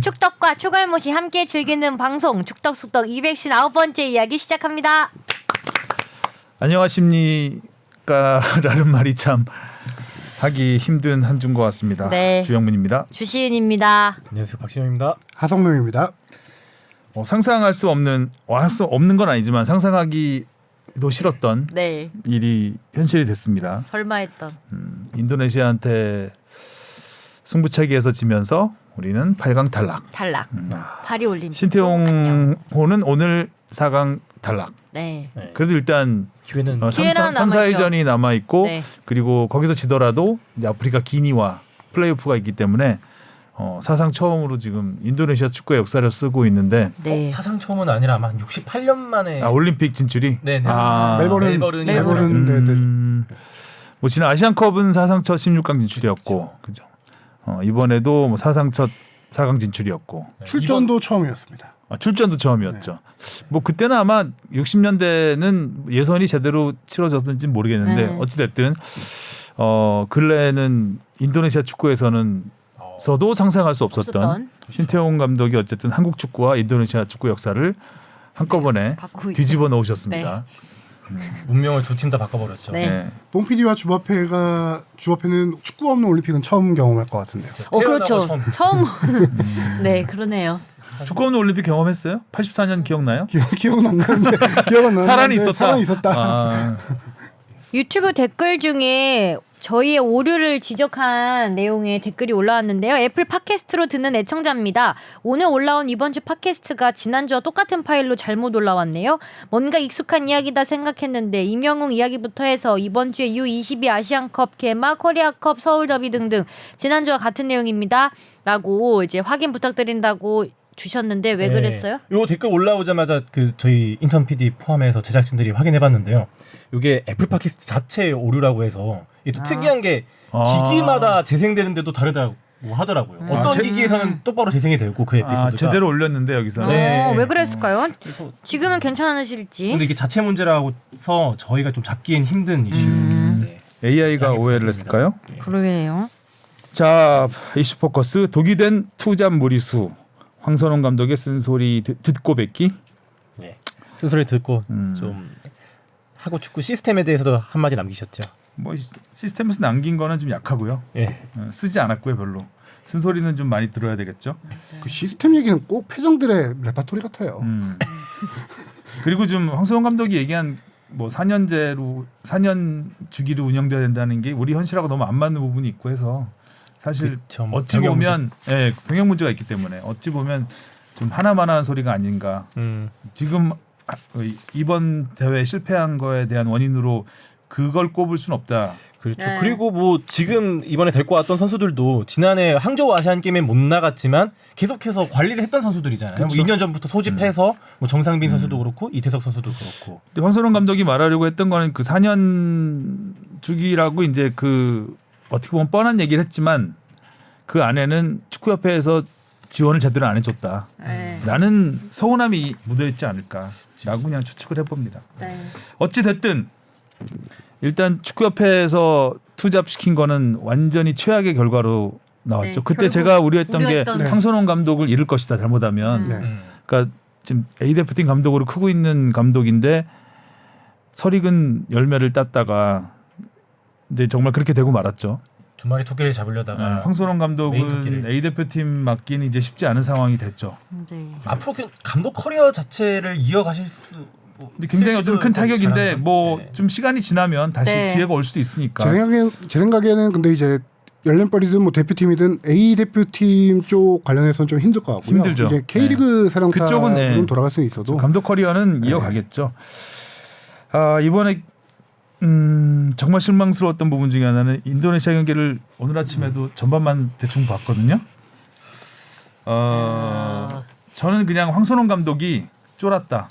축덕과 추갈못이 함께 즐기는 방송 축덕숙덕 259번째 이야기 시작합니다. 안녕하십니까라는 말이 참 하기 힘든 한 주인 것 같습니다. 네. 주영문입니다. 주시은입니다. 안녕하세요, 박신영입니다. 하성명입니다. 상상할 수 없는 할 수 없는 건 아니지만 상상하기도 싫었던 네. 일이 현실이 됐습니다. 설마 했던. 인도네시아한테 승부차기에서 지면서 우리는 8강 탈락. 파리올림픽. 신태용호는 오늘 4강 탈락. 네. 그래도 일단 기회는 3, 기회는 4위전이 남아 있고 네. 그리고 거기서 지더라도 이제 아프리카 기니와 플레이오프가 있기 때문에 사상 처음으로 지금 인도네시아 축구의 역사를 쓰고 있는데 네. 사상 처음은 아니라 아마 한 68년 만에 올림픽 진출이 네네. 멜버른. 뭐 지난 아시안컵은 사상 첫 16강 진출이었고 그죠. 이번에도 뭐 사상 첫 4강 진출이었고 출전도 처음이었습니다. 출전도 처음이었죠. 뭐 그때는 아마 60년대는 예선이 제대로 치러졌는지 모르겠는데 네. 어찌 됐든 근래에는 인도네시아 축구에서는 서도 상상할 수 없었던 신태용 감독이 어쨌든 한국 축구와 인도네시아 축구 역사를 한꺼번에 뒤집어 놓으셨습니다. 운명을 두 팀 다 바꿔버렸죠. 네. 뽕PD와 주바페는 축구 없는 올림픽은 처음 경험할 것 같은데요. 그렇죠. 처음. 네, 그러네요. 축구 없는 올림픽 경험했어요? 84년 기억나요? 기억은 안 나는데 사란이 있었다. 사란이 있었다. 유튜브 댓글 중에 저희의 오류를 지적한 내용의 댓글이 올라왔는데요. 애플 팟캐스트로 듣는 애청자입니다. 오늘 올라온 이번 주 팟캐스트가 지난주와 똑같은 파일로 잘못 올라왔네요. 뭔가 익숙한 이야기다 생각했는데 이명웅 이야기부터 해서 이번 주에 U22 아시안컵 개막, 코리아컵, 서울더비 등등 지난주와 같은 내용입니다. 라고 이제 확인 부탁드린다고 주셨는데 왜 그랬어요? 요 댓글 올라오자마자 그 저희 인턴 PD 포함해서 제작진들이 확인해봤는데요. 이게 애플 팟캐스트 자체의 오류라고 해서 이게 또 특이한 게 기기마다 재생되는데도 다르다고 하더라고요. 어떤 기기에서는 똑바로 재생이 되고 그 에피소드가 제대로 올렸는데 여기서. 네. 왜 그랬을까요? 지금은 괜찮으실지. 근데 이게 자체 문제라서 저희가 좀 잡기엔 힘든 이슈. 네. AI가 오해를 했을까요? 그러게요. 자, 이슈 포커스 독이 된 투잡 무리수. 황선홍 감독의 쓴소리 듣고 뵙기. 네. 쓴소리 듣고 좀 하고 축구 시스템에 대해서도 한마디 남기셨죠. 뭐 시스템에서 남긴 거는 좀 약하고요. 예. 쓰지 않았고요, 별로. 쓴소리는 좀 많이 들어야 되겠죠. 그 시스템 얘기는 꼭 표정들의 레파토리 같아요. 그리고 좀 황선홍 감독이 얘기한 뭐 4년 주기로 운영돼야 된다는 게 우리 현실하고 너무 안 맞는 부분이 있고 해서 사실 그쵸, 어찌 보면 병역 문제가 있기 때문에 어찌 보면 좀 하나만한 소리가 아닌가. 지금 이번 대회 실패한 거에 대한 원인으로 그걸 꼽을 수는 없다. 그렇죠. 네. 그리고 뭐 지금 이번에 데리고 왔던 선수들도 지난해 항저우 아시안 게임에 못 나갔지만 계속해서 관리를 했던 선수들이잖아요. 그렇죠. 뭐 2년 전부터 소집해서 뭐 정상빈 선수도 그렇고 이태석 선수도 그렇고. 근데 황선홍 감독이 말하려고 했던 거는 그 4년 주기라고 이제 그 어떻게 보면 뻔한 얘기를 했지만 그 안에는 축구협회에서 지원을 제대로 안 해줬다. 라는 서운함이 묻어있지 않을까라고 그냥 추측을 해봅니다. 네. 어찌 됐든 일단 축구협회에서 투잡시킨 거는 완전히 최악의 결과로 나왔죠. 네, 그때 제가 우려했던 게 우려했던 황선홍 감독을 잃을 것이다 잘못하면. 네. 그러니까 지금 A 대표팀 감독으로 크고 있는 감독인데 설익은 열매를 땄다가 근데 정말 그렇게 되고 말았죠. 두 마리 토끼를 잡으려다가 황선홍 메인 감독은 토끼를. A 대표팀 맡기는 이제 쉽지 않은 상황이 됐죠. 네. 앞으로 그 감독 커리어 자체를 이어가실 수 근데 굉장히 어쨌든 큰 타격인데 뭐 좀 네. 시간이 지나면 다시 네. 기회가 올 수도 있으니까. 제 생각에는 근데 이제 열린벌이든 뭐 대표팀이든 A 대표팀 쪽 관련해서는 좀 힘들 것 같고요. 힘들죠. 이제 K리그 사령탑으로 그쪽은 네. 돌아갈 수는 있어도 감독 커리어는 이어가겠죠. 이번에 정말 실망스러웠던 부분 중에 하나는 인도네시아 경기를 오늘 아침에도 전반만 대충 봤거든요. 저는 그냥 황선홍 감독이 쫄았다.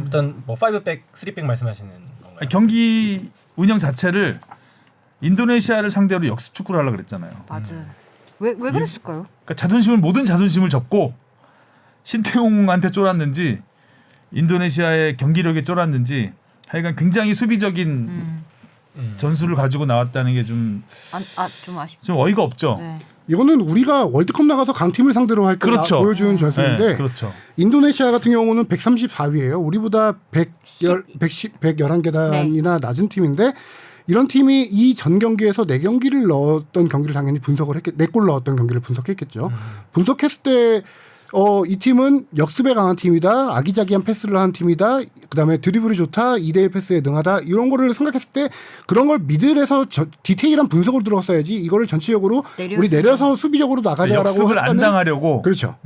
일단 뭐 5백, 3백 말씀하시는 건가요? 경기 운영 자체를 인도네시아를 상대로 역습 축구를 하려고 그랬잖아요. 맞아요. 왜 그랬을까요? 그러니까 모든 자존심을 접고 신태용한테 쫄았는지 인도네시아의 경기력에 쫄았는지 하여간 굉장히 수비적인 전술을 가지고 나왔다는 게 좀 좀 아쉽죠. 좀 어이가 없죠. 네. 이거는 우리가 월드컵 나가서 강팀을 상대로 할 때 그렇죠. 보여주는 전술인데 네, 그렇죠. 인도네시아 같은 경우는 134위예요. 우리보다 111계단이나 낮은 팀인데 이런 팀이 이 전 경기에서 4경기를 넣었던 경기를 당연히 분석을 했겠 4골 넣었던 경기를 분석했겠죠. 분석했을 때 이 팀은 역습에 강한 팀이다. 아기자기한 패스를 하는 팀이다. 그다음에 드리블이 좋다. 2대1 패스에 능하다. 이런 거를 생각했을 때 그런 걸 미들에서 디테일한 분석을 들어갔어야지 이거를 전체적으로 우리 내려서 수비적으로 나가자라고 역습을 안 당하려고 그렇죠.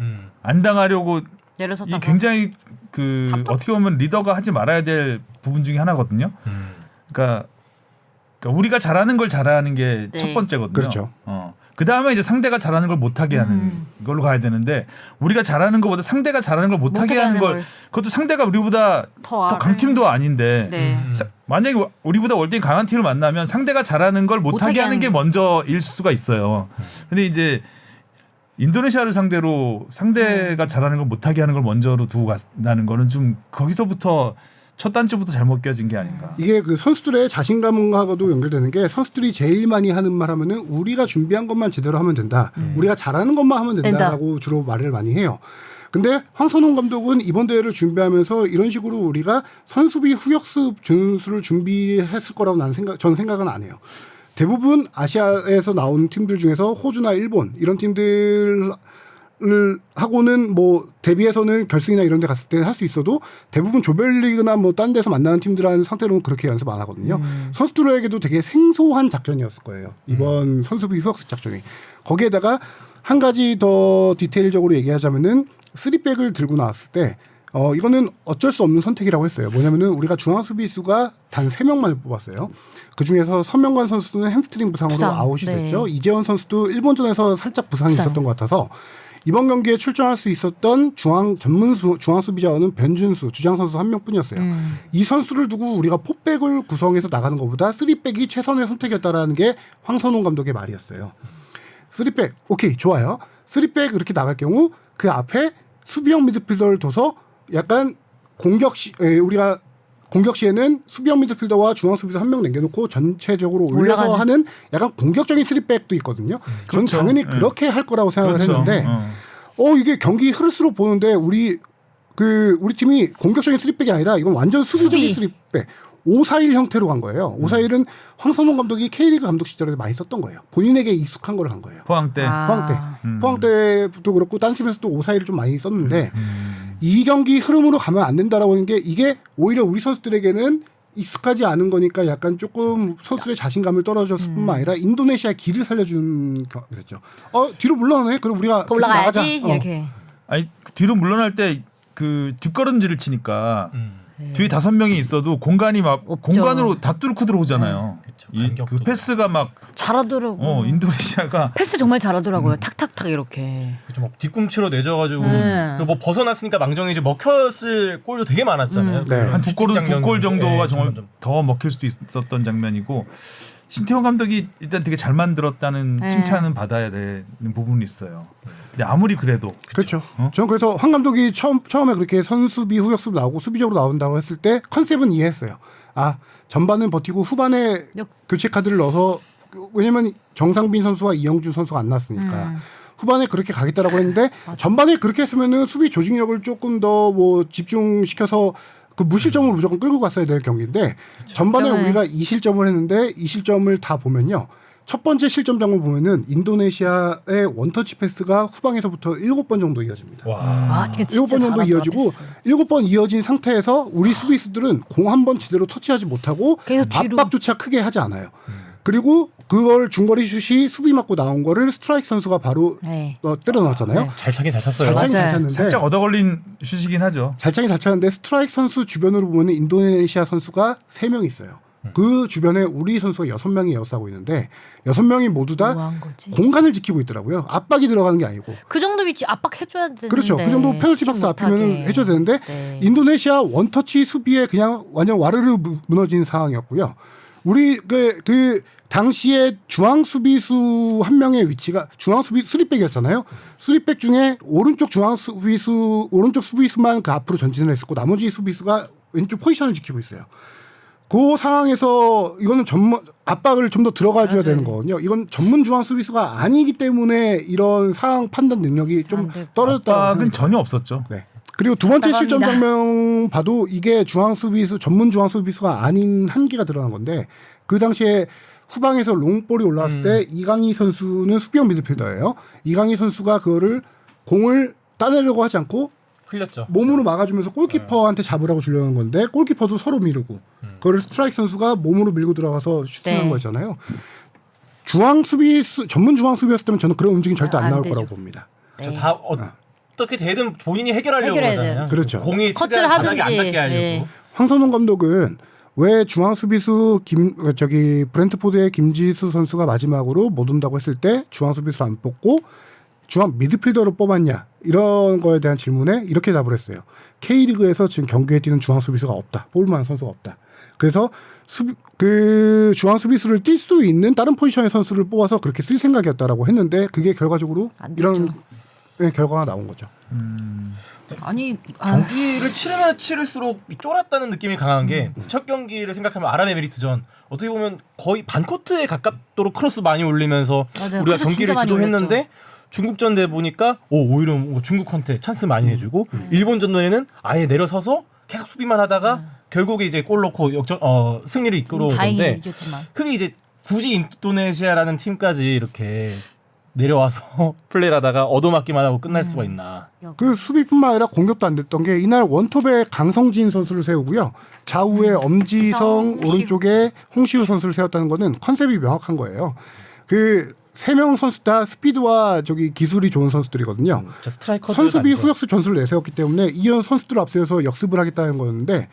안 당하려고 내려섰다. 이 굉장히 그 어떻게 보면 리더가 하지 말아야 될 부분 중에 하나거든요. 그러니까 우리가 잘하는 걸 잘하는 게 첫 네. 번째거든요. 그렇죠. 그 다음에 이제 상대가 잘하는 걸 못하게 하는 걸로 가야 되는데 우리가 잘하는 것보다 상대가 잘하는 걸 못하게 하는 걸 그것도 상대가 우리보다 더 강팀도 아닌데 네. 만약에 우리보다 월등히 강한 팀을 만나면 상대가 잘하는 걸 못하게 하는 게 먼저일 수가 있어요. 근데 이제 인도네시아를 상대로 상대가 잘하는 걸 못하게 하는 걸 먼저로 두고 간다는 거는 좀 거기서부터 첫 단추부터 잘못 껴진 게 아닌가. 이게 그 선수들의 자신감하고도 연결되는 게 선수들이 제일 많이 하는 말 하면은 우리가 준비한 것만 제대로 하면 된다. 우리가 잘하는 것만 하면 된다라고 주로 말을 많이 해요. 근데 황선홍 감독은 이번 대회를 준비하면서 이런 식으로 우리가 선수비 후역습 준수를 준비했을 거라고 저는 생각은 안 해요. 대부분 아시아에서 나온 팀들 중에서 호주나 일본 이런 팀들 하고는 뭐 대비해서는 결승이나 이런 데 갔을 때 할 수 있어도 대부분 조별리그나 뭐 딴 데서 만나는 팀들하는 상태로는 그렇게 연습 안 하거든요. 선수들에게도 되게 생소한 작전이었을 거예요. 이번 선수비 휴학습 작전이. 거기에다가 한 가지 더 디테일적으로 얘기하자면은 3백을 들고 나왔을 때 이거는 어쩔 수 없는 선택이라고 했어요. 뭐냐면은 우리가 중앙 수비수가 단 3명만 뽑았어요. 그중에서 선명관 선수는 햄스트링 부상으로 아웃이 됐죠. 이재원 선수도 일본전에서 살짝 부상이 있었던 것 같아서 이번 경기에 출전할 수 있었던 중앙 수비자원은 변준수 주장 선수 한 명뿐이었어요. 이 선수를 두고 우리가 포백을 구성해서 나가는 것보다 3백이 최선의 선택이었다라는 게 황선홍 감독의 말이었어요. 3백 오케이 좋아요. 3백 그렇게 나갈 경우 그 앞에 수비형 미드필더를 둬서 약간 우리가 공격 시에는 수비형 미드필더와 중앙 수비수 한 명 남겨놓고 전체적으로 올려서 하는 약간 공격적인 3백도 있거든요. 그렇죠. 저는 당연히 그렇게 할 거라고 생각을 했는데 이게 경기 흐를수록 보는데 우리 팀이 공격적인 3백이 아니라 이건 완전 수비적인 3백. 5-4-1 형태로 간 거예요. 5-4-1은 황선홍 감독이 K리그 감독 시절에 많이 썼던 거예요. 본인에게 익숙한 걸 한 거예요. 포항 때. 포항 때도 그렇고 다른 팀에서도 5-4-1을 좀 많이 썼는데 이 경기 흐름으로 가면 안 된다라고 하는 게 이게 오히려 우리 선수들에게는 익숙하지 않은 거니까 약간 조금 선수들의 자신감을 떨어졌을 뿐만 아니라 인도네시아의 길을 살려준 거였죠. 뒤로 물러나네. 그럼 우리가 올라가야지 이렇게. 아니 뒤로 물러날 때 그 뒷걸음질을 치니까 뒤에 5명이 있어도 공간이 막 없죠. 공간으로 다 뚫고 들어오잖아요. 그 패스가 막 잘하더라고. 인도네시아가 패스 정말 잘하더라고요. 탁탁탁 이렇게. 막 뒤꿈치로 내줘가지고 뭐 벗어났으니까 망정이 이제 먹혔을 골도 되게 많았잖아요. 네. 한 두 골 정도가 네, 정말 더 먹힐 수도 있었던 장면이고 신태용 감독이 일단 되게 잘 만들었다는 칭찬은 받아야 되는 부분이 있어요. 근데 아무리 그래도 그렇죠. 저는 그래서 황 감독이 처음에 그렇게 선수비 후역습 나오고 수비적으로 나온다고 했을 때 컨셉은 이해했어요. 전반은 버티고 후반에 교체 카드를 넣어서 왜냐면 정상빈 선수와 이영준 선수가 안 났으니까 후반에 그렇게 가겠다라고 했는데 전반에 그렇게 했으면은 수비 조직력을 조금 더 뭐 집중시켜서 그 무실점을 무조건 끌고 갔어야 될 경기인데 전반에 우리가 2실점을 했는데 이 실점을 다 보면요. 첫 번째 실점장을 보면은 인도네시아의 원터치 패스가 후방에서부터 7번 정도 이어집니다. 와. 7번 정도 이어지고 7번 이어진 상태에서 우리 수비수들은 공 한 번 제대로 터치하지 못하고 압박조차 크게 하지 않아요. 그리고 그걸 중거리 슛이 수비 맞고 나온 거를 스트라이크 선수가 바로 때려 넣었잖아요. 잘 차긴 잘 찼어요. 잘 차긴 잘 찼는데 살짝 얻어걸린 슛이긴 하죠. 잘 차긴 잘 찼는데 스트라이크 선수 주변으로 보면 인도네시아 선수가 3명 있어요. 그 주변에 우리 선수가 6명이 에어싸고 있는데 6명이 모두 다 공간을 지키고 있더라고요. 압박이 들어가는 게 아니고. 그 정도 위치 압박해줘야 되는데. 그렇죠. 그 정도 페널티 박스 앞이면 해줘야 되는데 인도네시아 원터치 수비에 그냥 완전 와르르 무너진 상황이었고요. 우리 그 당시에 중앙 수비수 한 명의 위치가 중앙 수비 3백이었잖아요. 3백 중에 오른쪽 수비수만 그 앞으로 전진을 했었고 나머지 수비수가 왼쪽 포지션을 지키고 있어요. 그 상황에서 이거는 전문 압박을 좀 더 들어가줘야 맞아요. 되는 거거든요. 이건 전문 중앙 수비수가 아니기 때문에 이런 상황 판단 능력이 좀 안 돼. 떨어졌다고 압박은 생각해요. 전혀 없었죠. 네. 그리고 두 번째 실점 답답합니다. 장면 봐도 이게 중앙 수비수 전문 중앙 수비수가 아닌 한계가 드러난 건데 그 당시에 후방에서 롱볼이 올라왔을 때 이강희 선수는 수비형 미드필더예요. 이강희 선수가 그거를 공을 따내려고 하지 않고 흘렸죠. 몸으로 막아주면서 골키퍼한테 잡으라고 주려는 건데 골키퍼도 서로 미루고 그걸 스트라이크 선수가 몸으로 밀고 들어가서 슈팅한 네. 거잖아요. 중앙 수비수 전문 중앙 수비였으면 저는 그런 움직임 절대 안 안 나올 되죠. 거라고 봅니다. 네. 다 어떻게 되든 본인이 해결하려고 해결해야 하잖아요. 돼요. 그렇죠. 공이 커트를 최대한 바닥에 안 하든지. 닿게 하려고. 네. 황선홍 감독은 왜 중앙 수비수 브렌트포드의 김지수 선수가 마지막으로 못 온다고 했을 때 중앙 수비수 안 뽑고 중앙 미드필더로 뽑았냐 이런 거에 대한 질문에 이렇게 답을 했어요. K리그에서 지금 경기에 뛰는 중앙 수비수가 없다. 뽑을 만한 선수가 없다. 그래서 그 중앙 수비수를 뛸 수 있는 다른 포지션의 선수를 뽑아서 그렇게 쓸 생각이었다라고 했는데 그게 결과적으로 안 되죠. 이런 결과가 나온 거죠. 아니 경기를 치르면 치를수록 쫄았다는 느낌이 강한 게 첫 경기를 생각하면 아랍에미리트전 어떻게 보면 거의 반코트에 가깝도록 크로스 많이 올리면서 맞아요. 우리가 크로스 경기를 진짜 많이 주도했는데 중국전 돼 보니까 오히려 뭔가 중국한테 찬스 많이 내주고 일본전에는 아예 내려서서 계속 수비만 하다가 결국에 이제 골 넣고 승리를 이끌어온 다행히 건데 이겼지만 그게 이제 굳이 인도네시아라는 팀까지 이렇게 내려와서 플레이를 하다가 얻어맞기만 하고 끝날 수가 있나. 그 수비뿐만 아니라 공격도 안 됐던 게 이날 원톱에 강성진 선수를 세우고요. 좌우에 엄지성, 홍시우. 오른쪽에 홍시우 선수를 세웠다는 거는 컨셉이 명확한 거예요. 그 세 명 선수 다 스피드와 기술이 좋은 선수들이거든요. 저 스트라이커들 선수비 아니죠. 후역수 전술을 내세웠기 때문에 이런 선수들 앞세워서 역습을 하겠다는 거였는데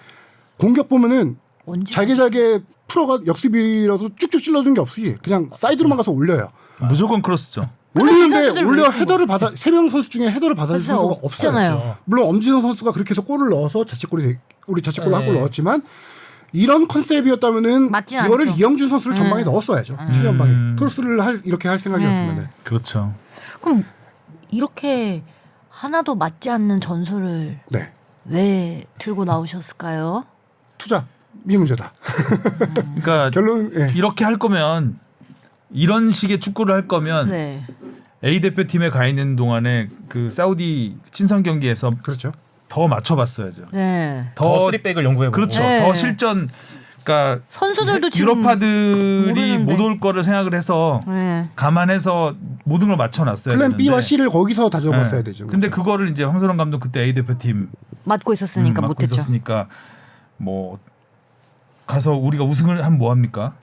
공격 보면은 언제 잘게 풀어가 역습이라도 쭉쭉 찔러준 게 없이 그냥 사이드로만 가서 올려요. 무조건 크로스죠. 근데 이 올리는데 선수들 올려 왜 쓰고? 헤더를 받아 세 명 선수 중에 헤더를 받아줄 그래서 선수가 없어요. 없잖아요. 물론 엄지성 선수가 그렇게 해서 골을 넣어서 우리 자책골로 한 골 네. 넣었지만 이런 컨셉이었다면은 맞진 이거를 않죠. 이영준 선수를 전방에 넣었어야죠. 7연방에 크로스를 이렇게 할 생각이었으면은 그렇죠. 그럼 이렇게 하나도 맞지 않는 전술을 네 왜 들고 나오셨을까요? 투자 이 문제다. 그러니까 결론 예. 이렇게 할 거면 이런 식의 축구를 할 거면 네. A 대표팀에 가 있는 동안에 그 사우디 친선 경기에서 그렇죠. 더 맞춰봤어야죠. 네. 더 쓰리백을 연구해보고. 그렇죠. 네. 더 실전. 그러니까 선수들도 지금 유럽파들이 모르는데. 못 올 거를 생각을 해서 네. 감안해서 모든 걸 맞춰놨어야 플랜 되는데. B와 C를 거기서 다져봤어야 네. 되죠. 근데 그거를 이제 황선홍 감독 그때 A 대표팀 맡고 있었으니까 맡고 못했죠. 있었으니까 뭐 가서 우리가 우승을 하면 뭐 합니까?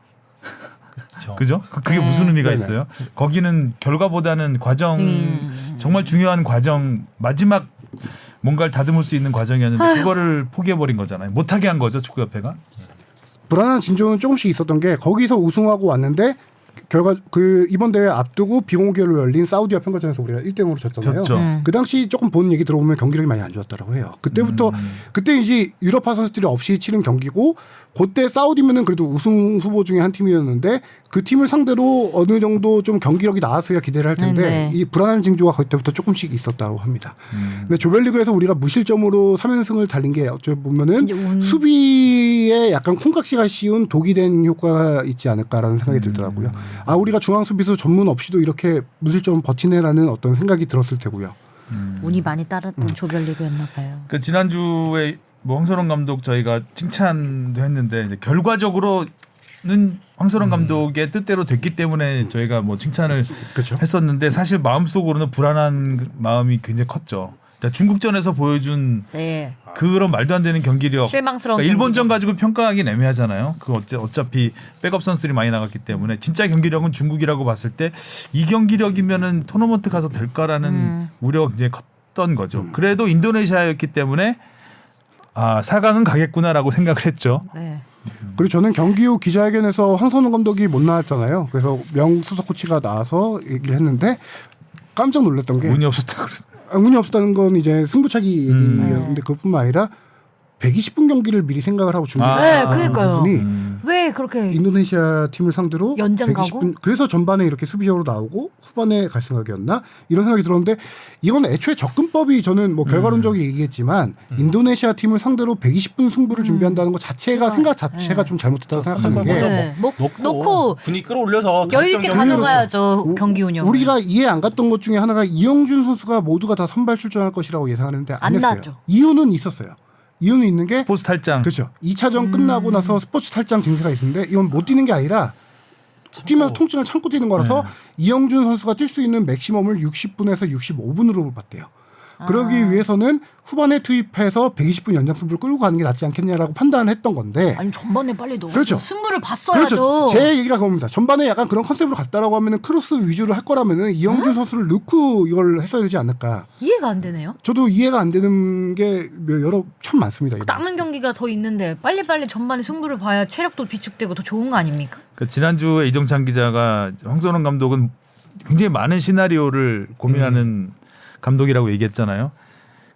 그렇죠. 그죠? 그게 네. 무슨 의미가 네네. 있어요? 거기는 결과보다는 과정 정말 중요한 과정 마지막 뭔가를 다듬을 수 있는 과정이었는데 그거를 포기해버린 거잖아요. 못하게 한 거죠 축구협회가. 불안한 징조는 조금씩 있었던 게 거기서 우승하고 왔는데 결과 이번 대회 앞두고 비공개로 열린 사우디와 평가전에서 우리가 1대0으로 졌잖아요. 졌죠. 그 당시 조금 본 얘기 들어보면 경기력이 많이 안 좋았다고 해요. 그때부터 그때 이제 유럽파 선수들이 없이 치른 경기고 그때 사우디면은 그래도 우승 후보 중에 한 팀이었는데 그 팀을 상대로 어느 정도 좀 경기력이 나왔어야 기대를 할 텐데 네. 이 불안한 징조가 그때부터 조금씩 있었다고 합니다. 근데 조별리그에서 우리가 무실점으로 3연승을 달린 게 어찌 보면은 진짜 수비에 약간 쿵깍지가 씌운 독이 된 효과가 있지 않을까라는 생각이 들더라고요. 아 우리가 중앙 수비수 전문 없이도 이렇게 무실점 버티네라는 어떤 생각이 들었을 테고요. 운이 많이 따랐던 조별리그였나 봐요. 그 지난주에 뭐 황선홍 감독 저희가 칭찬도 했는데 이제 결과적으로는 황선홍 감독의 뜻대로 됐기 때문에 저희가 뭐 칭찬을 그렇죠. 했었는데 사실 마음속으로는 불안한 마음이 굉장히 컸죠. 그러니까 중국전에서 보여준 네. 그런 말도 안 되는 경기력. 실망스러운 그러니까 일본전 경기죠. 가지고 평가하기는 애매하잖아요. 그 어차피 백업 선수들이 많이 나갔기 때문에 진짜 경기력은 중국이라고 봤을 때 이 경기력이면은 토너먼트 가서 될까라는 우려가 굉장히 컸던 거죠. 그래도 인도네시아였기 때문에 4강은 가겠구나라고 생각을 했죠. 네. 그리고 저는 경기 후 기자회견에서 황선홍 감독이 못 나왔잖아요. 그래서 명수석 코치가 나와서 얘기를 했는데 깜짝 놀랐던 게 운이 없었다 그랬어. 운이 없었다는 건 이제 승부차기 얘기였는데 그것뿐만 아니라 120분 경기를 미리 생각을 하고 준비했다는 네, 그러니까요. 부분이 왜 어떻게 그렇게 인도네시아 팀을 상대로 연장 가고? 120분 그래서 전반에 이렇게 수비적으로 나오고 후반에 갈 생각이었나 이런 생각이 들었는데 이건 애초에 접근법이 저는 뭐 결과론적으로 얘기했지만 인도네시아 팀을 상대로 120분 승부를 준비한다는 것 자체가 생각 자체가 좀 잘못됐다고 생각하는 게 네. 놓고 분위기 끌어올려서 여유 있게 다시 경기를 가져가야죠 경기 운영. 우리가 이해 안 갔던 것 중에 하나가 이영준 선수가 모두가 다 선발 출전할 것이라고 예상하는데 안 안 했어요. 나왔죠. 이유는 있었어요. 이유는 있는 게 스포츠 탈장. 그렇죠. 2차전 끝나고 나서 스포츠 탈장 증세가 있는데 이건 못 뛰는 게 아니라 뛰면 통증을 참고 뛰는 거라서 이영준 선수가 뛸 수 있는 맥시멈을 60분에서 65분으로 봤대요. 그러기 위해서는 후반에 투입해서 120분 연장 승부를 끌고 가는 게 낫지 않겠냐라고 판단을 했던 건데 아니 전반에 빨리 넣어. 그렇죠. 승부를 봤어야죠. 그렇죠. 제 얘기가 그겁니다. 전반에 약간 그런 컨셉으로 갔다라고 하면은 크로스 위주로 할 거라면은 이영준 선수를 넣고 이걸 했어야 되지 않을까. 이해가 안 되네요. 저도 이해가 안 되는 게 여러 참 많습니다. 이거. 남은 경기가 더 있는데 빨리빨리 전반에 승부를 봐야 체력도 비축되고 더 좋은 거 아닙니까? 그 지난주에 이정찬 기자가 황선홍 감독은 굉장히 많은 시나리오를 고민하는 감독이라고 얘기했잖아요.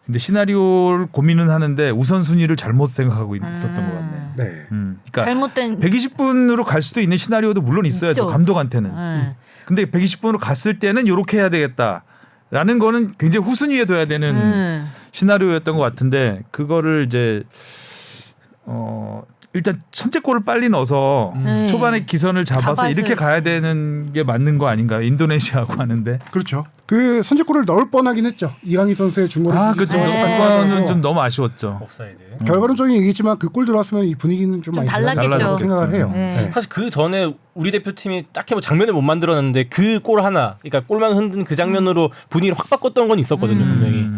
근데 시나리오를 고민은 하는데 우선순위를 잘못 생각하고 있었던 것 같네요. 네. 그러니까 잘못된 120분으로 갈 수도 있는 시나리오도 물론 있어야죠. 있죠. 감독한테는. 네. 근데 120분으로 갔을 때는 이렇게 해야 되겠다라는 거는 굉장히 후순위에 둬야 되는 시나리오였던 것 같은데 그거를 이제 일단 첫째 골을 빨리 넣어서 초반에 기선을 잡아서 이렇게 가야 되는 게 맞는 거 아닌가? 인도네시아하고 하는데. 그렇죠. 그 선제골을 넣을 뻔하긴 했죠. 이강인 선수의 중거리. 그렇죠. 네. 그거는 좀 너무 아쉬웠죠. 옵사이드. 결과론적인 얘기지만 그 골 들어왔으면 이 분위기는 좀 많이 달랐겠죠. 달라졌다고 생각을 해요. 네. 사실 그 전에 우리 대표팀이 딱히 뭐 장면을 못 만들었는데 그 골 하나, 그러니까 골만 흔든 그 장면으로 분위기를 확 바꿨던 건 있었거든요, 분명히.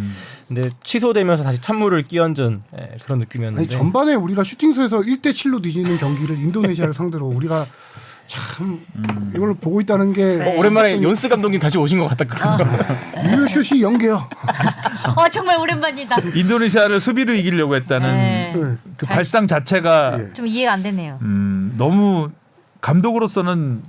근데 취소되면서 다시 찬물을 끼얹은 그런 느낌이었는데. 아니, 전반에 우리가 슈팅수에서 1대7로 뒤지는 경기를 인도네시아를 상대로 우리가 참 이걸 보고 있다는 게 오랜만에 연스 감독님 다시 오신 것 같았거든요. 유효슛이 연계요. 정말 오랜만이다. 인도네시아를 수비로 이기려고 했다는 네. 그 발상 자체가 좀 이해가 안 되네요. 너무 감독으로서는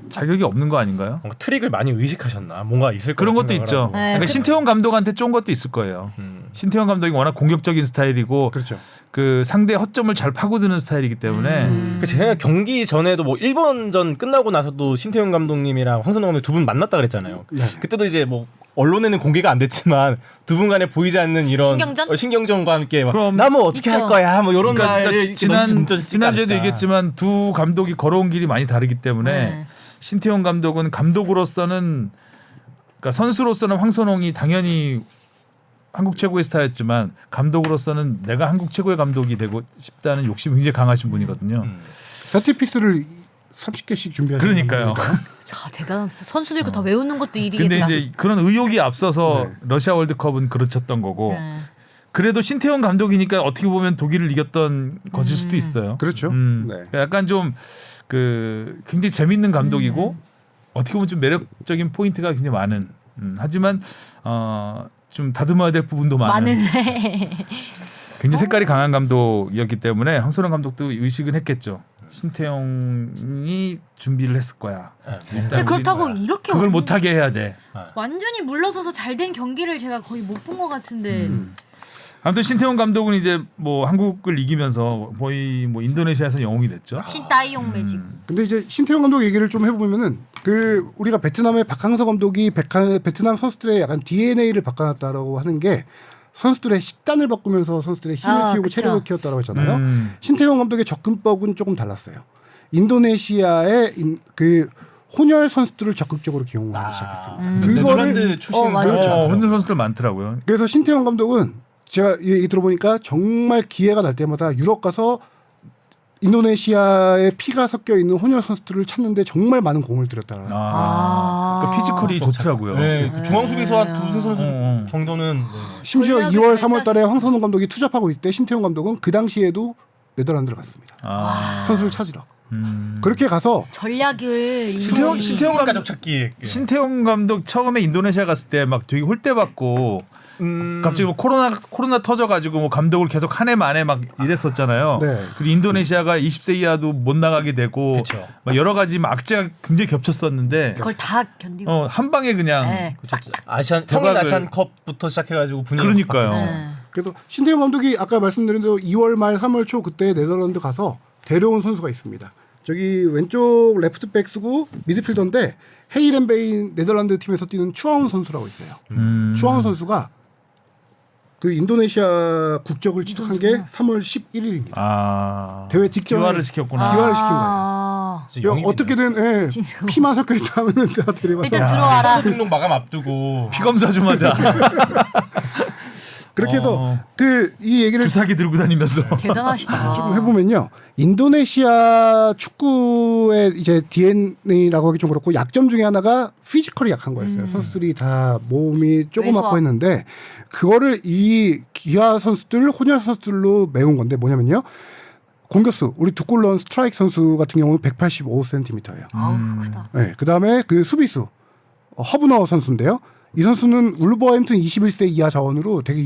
자격이 없는 거 아닌가요? 뭔가 트릭을 많이 의식하셨나? 뭔가 있을 그런 거라 것도 생각을 있죠. 하고. 네. 그러니까 신태용 감독한테 쫀 것도 있을 거예요. 신태용 감독이 워낙 공격적인 스타일이고 그렇죠. 그 상대 허점을 잘 파고드는 스타일이기 때문에 제 생각 경기 전에도 뭐 일본전 끝나고 나서도 신태용 감독님이랑 황선홍 감독 두 분 만났다 그랬잖아요. 네. 그때도 이제 뭐 언론에는 공개가 안 됐지만 두 분 간에 보이지 않는 이런 신경전? 신경전과 함께 그럼 나 뭐 어떻게 있죠. 할 거야 뭐 이런 말을 지난주에도 얘기했지만 두 감독이 걸어온 길이 많이 다르기 때문에 네. 신태용 감독은 감독으로서는 그러니까 선수로서는 황선홍이 당연히 한국 최고의 스타였지만 감독으로서는 내가 한국 최고의 감독이 되고 싶다는 욕심이 굉장히 강하신 분이거든요. 세트피스를 30개씩 준비하는 그러니까요. 자, 대단한 선수들과 더 외우는 것도 일이겠다. 근데 이제 그런 의욕이 앞서서 네. 러시아 월드컵은 그렇쳤던 거고 네. 그래도 신태용 감독이니까 어떻게 보면 독일을 이겼던 것일 수도 있어요. 그렇죠. 네. 약간 좀 그 굉장히 재밌는 감독이고 어떻게 보면 좀 매력적인 포인트가 굉장히 많은. 하지만 좀 다듬어야 될 부분도 많은. 굉장히 색깔이 강한 감독이었기 때문에 황선홍 감독도 의식은 했겠죠. 신태용이 준비를 했을 거야. 근데 그렇다고 이렇게 그걸 못하게 해야 돼. 완전히 물러서서 잘 된 경기를 제가 거의 못 본 것 같은데. 아무튼 신태용 감독은 이제 뭐 한국을 이기면서 거의 뭐 인도네시아에서 영웅이 됐죠. 신따이용 매직. 근데 이제 신태용 감독 얘기를 좀 해보면은 그 우리가 베트남의 박항서 감독이 베트남 선수들의 약간 DNA를 바꿔놨다라고 하는 게 선수들의 식단을 바꾸면서 선수들의 힘을 키우고 그쵸. 체력을 키웠다라고 했잖아요. 신태용 감독의 접근법은 조금 달랐어요. 인도네시아의 그 혼혈 선수들을 적극적으로 기용하기 시작했습니다. 네덜란드 출신 맞아요. 흔들 선수들 많더라고요. 그래서 신태용 감독은 제가 얘기 들어보니까 정말 기회가 날 때마다 유럽 가서 인도네시아에 피가 섞여 있는 혼혈 선수들을 찾는데 정말 많은 공을 들였다. 그 피지컬이 좋더라고요. 네, 그 중앙 수비수 한 두세 선수 정도는 심지어 전략을 2월, 잘 3월 달에 황선홍 감독이 투잡하고 있을 때 신태용 감독은 그 당시에도 네덜란드를 갔습니다. 선수를 찾으러. 그렇게 가서 전략을 신태용 가족 찾기. 신태용 감독 처음에 인도네시아 갔을 때 막 되게 홀대받고 갑자기 뭐 코로나 터져가지고 뭐 감독을 계속 한 해 만에 막 이랬었잖아요. 네. 그리고 인도네시아가 20세 이하도 못 나가게 되고 그쵸. 막 여러 가지 막 악재가 굉장히 겹쳤었는데 그걸 다 견디고. 한 방에 그냥 네. 성인 아시안컵부터 시작해가지고 분위기. 그러니까요. 네. 그래서 신태용 감독이 아까 말씀드린 대로 2월 말 3월 초 그때 네덜란드 가서 데려온 선수가 있습니다. 저기 왼쪽 레프트백 쓰고 미드필더인데 헤이렌베인 네덜란드 팀에서 뛰는 추아운 선수라고 있어요. 추아운 선수가 그 인도네시아 국적을 취득한 게 3월 11일입니다. 아. 대회 직전에 기화를 시켰구나. 기화를 시킨 거예요. 진짜 영입이네요. 어떻게든 예, 진짜. 피만 섞여 있다면 내가 데려가서 일단 들어와라. 등록 마감 앞두고 피 검사 좀 하자. 그렇게 해서 그 이 얘기를 주사기 들고 다니면서. 대단하시다. 조금 해보면요, 인도네시아 축구의 이제 DNA라고 하기 좀 그렇고 약점 중에 하나가 피지컬이 약한 거였어요. 선수들이 다 몸이 조그맣고 왜소하. 했는데 그거를 이 기아 선수들, 혼혈 선수들로 메운 건데 뭐냐면요, 공격수 우리 두 골 넣은 스트라이크 선수 같은 경우는 185cm예요. 아우 크다. 네, 그 다음에 그 수비수 허브너 선수인데요. 이 선수는 울버햄튼 21세 이하 자원으로 되게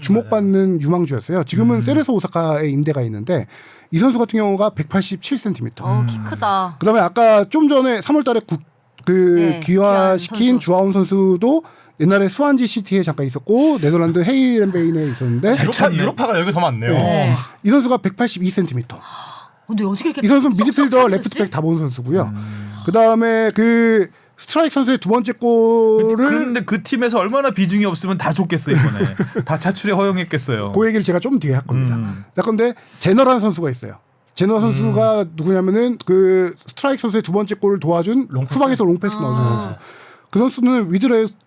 주목받는 유망주였어요. 지금은 세레소 오사카에 임대가 있는데 이 선수 같은 경우가 187cm. 키 크다. 그다음에 아까 좀 전에 3월달에 네, 귀화시킨 귀한 선수. 주아운 선수도 옛날에 스완지 시티에 잠깐 있었고 네덜란드 헤이렌베인에 있었는데 유로파가 여기 더 많네요. 네. 이 선수가 182cm. 근데 어떻게 이렇게 이 선수는 쏙쏙 미드필더, 찰 수 레프트백 있지? 다 본 선수고요. 그다음에 그 스트라이크 선수의 두 번째 골을 그런데 그 팀에서 얼마나 비중이 없으면 다 줬겠어요 이번에. 다 차출에 허용했겠어요. 그 얘기를 제가 좀 뒤에 할 겁니다. 음. 그런데 제너라는 선수가 있어요. 제너 선수가 누구냐면은 그 스트라이크 선수의 두 번째 골을 도와준 롱패스? 후방에서 롱패스 넣어준 선수. 그 선수는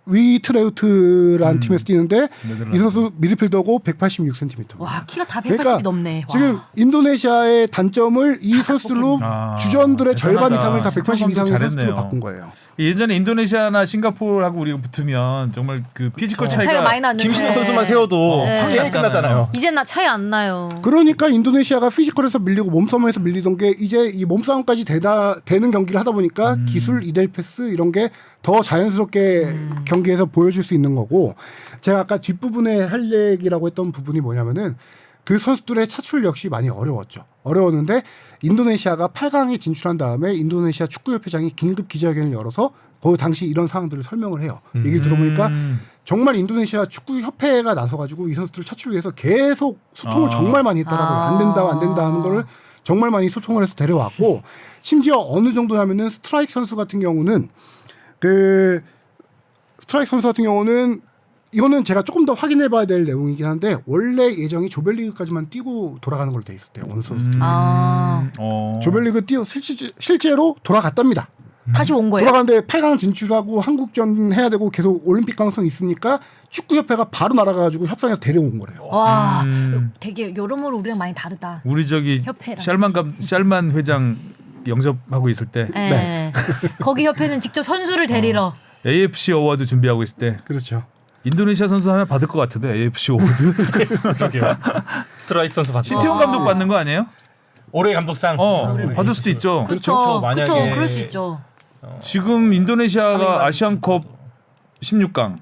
위트레우트라는 팀에서 뛰는데 네덜란드. 이 선수 미드필더고 186cm. 와 키가 다 180이 그러니까 넘네. 와. 지금 인도네시아의 단점을 이 선수로 아, 주전들의 절반 대단하다. 이상을 다 180 이상의 잘했네요. 선수로 바꾼 거예요. 예전에 인도네시아나 싱가포르하고 우리가 붙으면 정말 그 피지컬 차이가 차이가 많이 났는데. 김신영 선수만 세워도 네. 게임이 끝났잖아요. 이제 나 차이 안 나요. 그러니까 인도네시아가 피지컬에서 밀리고 몸싸움에서 밀리던 게 이제 이 몸싸움까지 되는 경기를 하다 보니까 기술, 이델 패스 이런 게 더 자연스럽게 경기에서 보여줄 수 있는 거고, 제가 아까 뒷부분에 할 얘기라고 했던 부분이 뭐냐면은 그 선수들의 차출 역시 많이 어려웠죠. 어려웠는데 인도네시아가 8강에 진출한 다음에 인도네시아 축구협회장이 긴급 기자회견을 열어서 그 당시 이런 상황들을 설명을 해요. 얘기를 들어보니까 정말 인도네시아 축구협회가 나서가지고 이 선수들을 차출을 위해서 계속 소통을 정말 많이 했더라고요. 안 된다 하는 거를 정말 많이 소통을 해서 데려왔고, 심지어 어느 정도냐면은 스트라이크 선수 같은 경우는 이거는 제가 조금 더 확인해봐야 될 내용이긴 한데 원래 예정이 조별리그까지만 뛰고 돌아가는 걸로 돼 있었대요. 어느 선수들. 조별리그 뛰어 실제로 돌아갔답니다. 다시 온 거예요? 돌아가는데 8강 진출하고 한국전 해야 되고 계속 올림픽 가능성이 있으니까 축구협회가 바로 날아가가지고 협상해서 데려온 거래요. 와 되게 여러모로 우리랑 많이 다르다. 우리 저기 협회랑 샬만 회장 영접하고 있을 때 네. 거기 협회는 직접 선수를 데리러. AFC 어워드 준비하고 있을 때 그렇죠. 인도네시아 선수 하나 받을 것 같은데 AFC 어워드. 그러게요. 스트라이크 선수 받죠. 신태용 감독 받는 거 아니에요? 올해 감독상. 받을 수도 있죠. 그렇죠. 만약에- 그렇죠. 그럴 수 있죠. 지금 인도네시아가 아시안컵 16강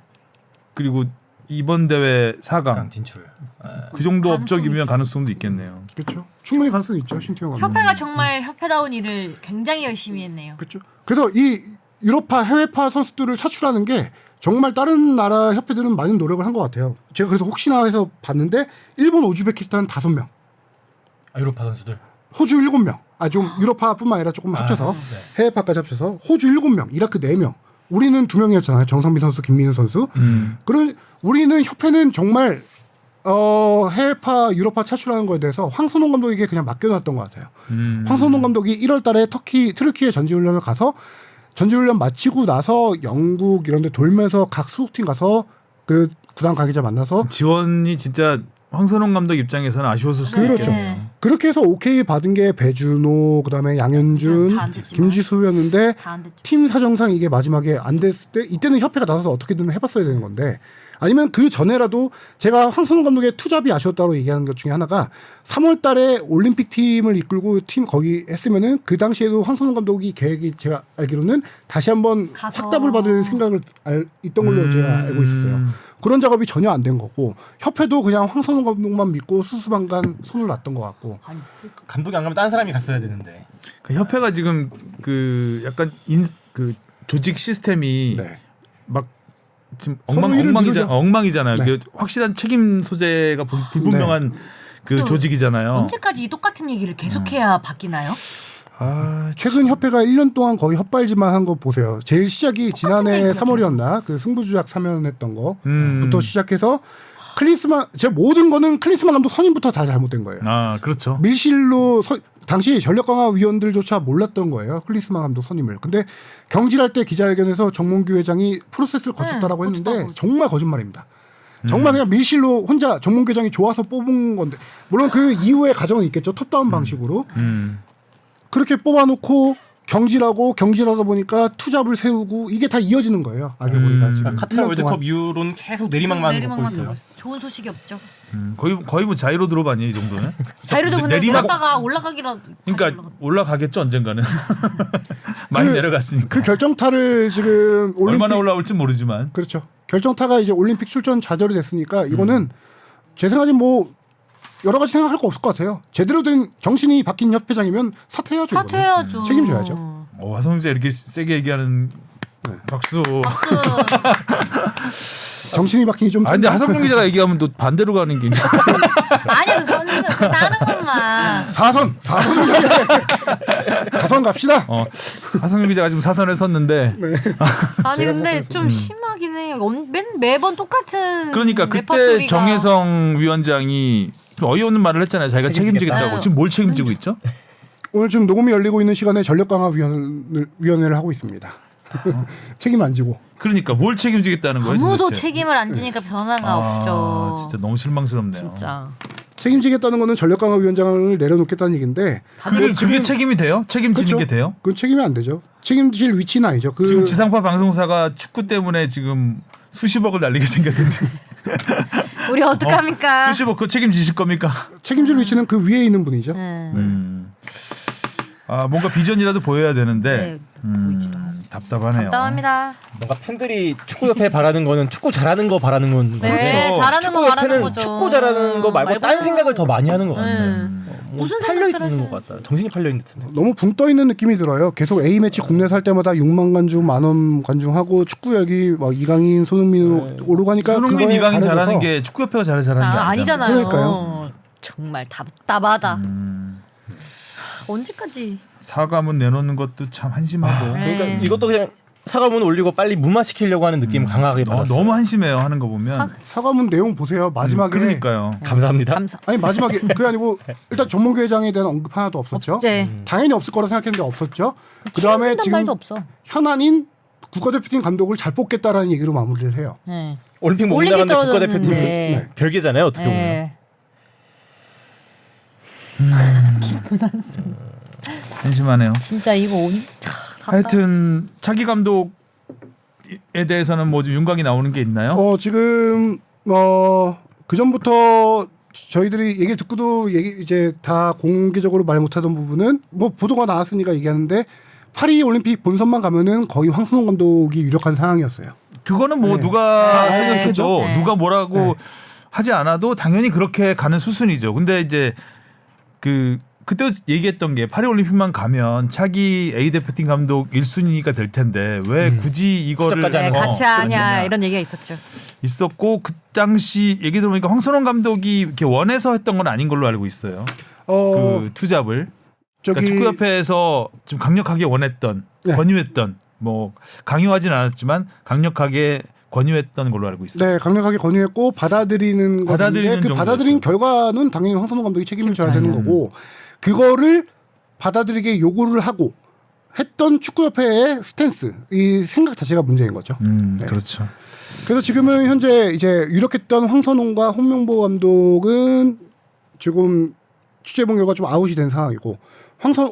그리고 이번 대회 4강 진출. 그 정도 가능성이 업적이면 가능성도 있겠네요. 그렇죠. 충분히 가능성이 있죠. 신태용 감독. 협회가 정말 협회다운 일을 굉장히 열심히 했네요. 그렇죠. 그래서 이 유럽파 해외파 선수들을 차출하는 게 정말 다른 나라 협회들은 많은 노력을 한 것 같아요. 제가 그래서 혹시나 해서 봤는데 일본, 우즈베키스탄 5명, 유로파 선수들. 호주 7명. 좀 유럽파뿐만 아니라 조금 합쳐서 해외파까지 합쳐서 호주 7명, 이라크 4명. 우리는 2명이었잖아요. 정성민 선수, 김민우 선수. 그런 우리는 협회는 정말 해외파, 유럽파 차출하는 거에 대해서 황선홍 감독에게 그냥 맡겨놨던 것 같아요. 황선홍 감독이 1월달에 트르키에 전지훈련을 가서 전지훈련 마치고 나서 영국 이런 데 돌면서 각 소속팀 가서 그 구단 관계자 만나서 지원이 진짜 황선홍 감독 입장에서는 아쉬웠을 수도 그렇죠. 있겠네요. 그렇게 해서 오케이 받은 게 배준호, 그다음에 양현준, 다안 됐지만. 김지수였는데 다 안 됐죠. 팀 사정상 이게 마지막에 안 됐을 때 이때는 협회가 나서서 어떻게든 해봤어야 되는 건데, 아니면 그 전에라도 제가 황선홍 감독의 투잡이 아쉬웠다고 얘기하는 것 중에 하나가 3월 달에 올림픽 팀을 이끌고 팀 거기 했으면은 그 당시에도 황선홍 감독이 계획이 제가 알기로는 다시 한번 가서. 확답을 받을 생각을 있던 걸로 제가 알고 있었어요. 그런 작업이 전혀 안 된 거고 협회도 그냥 황선홍 감독만 믿고 수수방관 손을 놨던 것 같고. 감독이 안 가면 다른 사람이 갔어야 되는데. 그 협회가 지금 그 약간 그 조직 시스템이 네. 막 지금 서로 일을 미루죠. 엉망이잖아요. 네. 그 확실한 책임 소재가 불분명한 그 또 조직이잖아요. 언제까지 이 똑같은 얘기를 계속해야 바뀌나요? 아, 최근 협회가 1년 동안 거의 헛발질만 한 거 보세요. 제일 시작이 지난해 얘기를 3월이었나 그 승부조작 사면했던 음. 거부터 시작해서 클린스만 제 모든 거는 클린스만 감독 선임부터 다 잘못된 거예요. 아, 그렇죠. 밀실로 당시 전력 강화 위원들조차 몰랐던 거예요. 클린스만 감독 선임을. 근데 경질할 때 기자회견에서 정몽규 회장이 프로세스를 거쳤다라고 했는데 거쳤다고. 정말 거짓말입니다. 정말 그냥 밀실로 혼자 정몽규 회장이 좋아서 뽑은 건데 물론 그 이후에 과정은 있겠죠. 톱다운 방식으로. 그렇게 뽑아놓고 경질하다 보니까 투잡을 세우고 이게 다 이어지는 거예요. 악의몰이가 지금 카타르 1년 월드컵 동안. 이후로는 계속 내리막만 걷고 있어요. 좋은 소식이 없죠. 거의 뭐 자이로 드롭 아니에요, 이 정도는? 자유로도 근데 내리막- 내렸다가 올라가기라. 그러니까 올라가겠죠, 언젠가는. 많이 내려갔으니까. 그 결정타를 지금 올림픽 얼마나 올라올지 모르지만. 그렇죠. 결정타가 이제 올림픽 출전 좌절이 됐으니까 이거는 제 생각에 뭐 여러 가지 생각할 거 없을 것 같아요. 제대로 된 정신이 바뀐 협회장이면 사퇴해야죠. 이거는. 사퇴해야죠. 책임져야죠. 화성재 이렇게 세게 얘기하는 박수. 박수. 정신이 바뀌니 좀. 아, 근데 하성룡 기자가 얘기하면 또 반대로 가는 게 이제. 아니 그 선수 그 다른 것만. 4선 갑시다. 하성룡 기자가 지금 사선에 섰는데. 아니 근데 좀 심하긴 해요. 매번 똑같은. 그러니까 그때 레퍼토리가. 정혜성 위원장이 좀 어이없는 말을 했잖아요. 자기가 책임지겠다고. 책임지겠다. 지금 뭘 책임지고 있죠? 오늘 지금 녹음이 열리고 있는 시간에 전력강화위원회를 하고 있습니다. 책임 안 지고. 그러니까 뭘 책임지겠다는 거예요? 아무도 도대체? 책임을 안 지니까 변화가 없죠. 진짜 너무 실망스럽네요. 진짜. 책임지겠다는 거는 전력강화위원장을 내려놓겠다는 얘기인데 그게 책임이 돼요? 책임지는 그렇죠. 게 돼요? 그건 책임이 안 되죠. 책임질 위치는 아니죠. 지금 지상파 방송사가 축구 때문에 지금 수십억을 날리게 생겼는데 우리 어떡합니까? 수십억 그 책임지실 겁니까? 책임질 위치는 그 위에 있는 분이죠. 네. 아 뭔가 비전이라도 보여야 되는데 네, 보이지도 않아요. 답답하네요. 답답합니다. 뭔가 팬들이 축구협회 바라는 거는 축구 잘하는 거 바라는 건 네, 그렇죠. 잘하는 거 말하는 축구협회는 거죠. 축구 잘하는 거 말고 딴 생각을 더 많이 하는 것 같아요. 뭐 무슨 팔려 생각들 있는 것 하시는지. 같다. 정신이 팔려 있는 듯한데. 너무 붕 떠 있는 느낌이 들어요. 계속 A 매치 국내 살 때마다 6만 관중, 10,000원 관중하고 축구 열기 막 이강인, 손흥민 오르고 가니까 손흥민 그거에 이강인 반해서 잘하는 게 축구협회가 잘하는 게 아니잖아요. 그러니까요. 정말 답답하다. 언제까지? 사과문 내놓는 것도 참 한심하고 네. 그러니까 이것도 그냥 사과문 올리고 빨리 무마시키려고 하는 느낌 강하게 받았어요. 너무 한심해요 하는 거 보면. 사과문 내용 보세요. 마지막에 그러니까요. 감사합니다. 감사. 아니 마지막에 그게 아니고 일단 정몽규 회장에 대한 언급 하나도 없었죠. 네. 당연히 없을 거라 생각했는데 없었죠. 그다음에 책임진다는 지금 말도 없어. 현안인 국가대표팀 감독을 잘 뽑겠다라는 얘기로 마무리를 해요. 네. 올림픽 못 올림픽 나가는 국가대표팀 떨어졌는데. 별개잖아요. 어떻게 보면. 네. 한심하네요. 진짜 이거 하여튼 차기 감독에 대해서는 뭐 좀 윤곽이 나오는 게 있나요? 지금 그 전부터 저희들이 얘기를 듣고도 이제 다 공개적으로 말 못하던 부분은 뭐 보도가 나왔으니까 얘기하는데 파리 올림픽 본선만 가면은 거의 황선홍 감독이 유력한 상황이었어요. 그거는 뭐 네. 누가 네. 생각해도 네. 누가 뭐라고 하지 않아도 당연히 그렇게 가는 수순이죠. 근데 이제 그때 얘기했던 게 파리 올림픽만 가면 차기 A 대표팀 감독 1순위가 될 텐데 왜 굳이 이거를 투자까지 하는 네, 같이 하냐 그러냐. 이런 얘기가 있었죠. 있었고 그 당시 얘기 들어보니까 황선홍 감독이 이렇게 원해서 했던 건 아닌 걸로 알고 있어요. 그 투잡을 저기 그러니까 축구협회에서 좀 강력하게 원했던 네. 권유했던 뭐 강요하진 않았지만 강력하게 권유했던 걸로 알고 있어요. 네, 강력하게 권유했고 받아들이는 받아들이는 건데 그 받아들인 정도였죠. 결과는 당연히 황선홍 감독이 책임을 져야 되는 거고 그거를 받아들이게 요구를 하고 했던 축구협회의 스탠스, 이 생각 자체가 문제인 거죠. 네. 그렇죠. 그래서 지금은 현재 이제 유력했던 황선홍과 홍명보 감독은 지금 취재본 결과 좀 아웃이 된 상황이고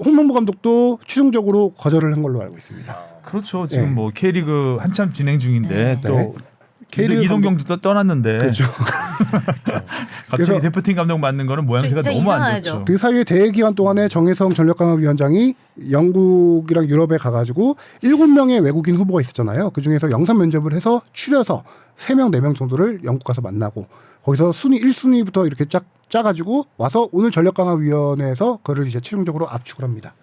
홍명보 감독도 최종적으로 거절을 한 걸로 알고 있습니다. 그렇죠. 지금 네. 뭐 K리그 한참 진행 중인데 또 네. K리그 이동경도 떠났는데 그렇죠. 갑자기 그래서- 대표팀 감독 맡는 거는 모양새가 진짜 너무 안 이상하죠. 좋죠. 그 사이에 대회 기간 동안에 정혜성 전력강화위원장이 영국이랑 유럽에 가가지고 7명의 외국인 후보가 있었잖아요. 그 중에서 영상 면접을 해서 추려서 3명, 4명 정도를 영국 가서 만나고 거기서 순위 1순위부터 이렇게 짜가지고 와서 오늘 전력강화위원회에서 그를 이제 최종적으로 압축을 합니다.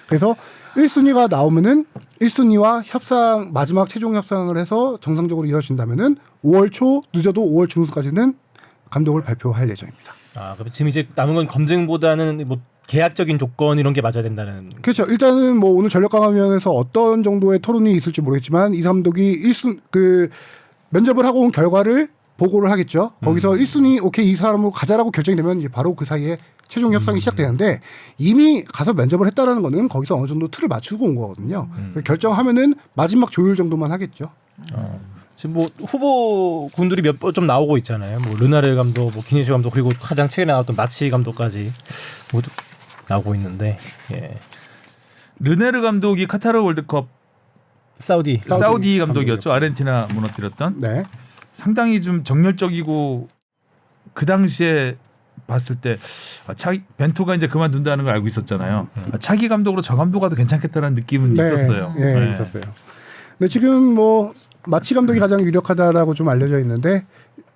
그래서 1순위가 나오면은 1순위와 협상 마지막 최종 협상을 해서 정상적으로 이어진다면은 5월 초 늦어도 5월 중순까지는 감독을 발표할 예정입니다. 그럼 지금 이제 남은 건 검증보다는 뭐 계약적인 조건 이런 게 맞아야 된다는. 그렇죠. 일단은 뭐 오늘 전력 강화위원회에서 어떤 정도의 토론이 있을지 모르겠지만 이 감독이 1순 그 면접을 하고 온 결과를 보고를 하겠죠. 거기서 1순위 오케이 이 사람으로 가자라고 결정이 되면 이제 바로 그 사이에 최종 협상이 시작되는데 이미 가서 면접을 했다라는 거는 거기서 어느 정도 틀을 맞추고 온 거거든요. 그래서 결정하면은 마지막 조율 정도만 하겠죠. 지금 뭐 후보군들이 몇 번 좀 나오고 있잖아요. 뭐 르나르 감독, 뭐 기네슈 감독 그리고 가장 최근에 나왔던 마치 감독까지 모두 나오고 있는데 예. 르네르 감독이 카타르 월드컵 사우디 사우디 감독이었죠. 아르헨티나 무너뜨렸던. 네. 상당히 좀 정열적이고 그 당시에 봤을 때 벤투가 이제 그만둔다는 걸 알고 있었잖아요. 차기 감독으로 저 감독 가도 괜찮겠다라는 느낌은 있었어요. 예, 네. 있었어요. 근데 지금 뭐 마치 감독이 가장 유력하다라고 좀 알려져 있는데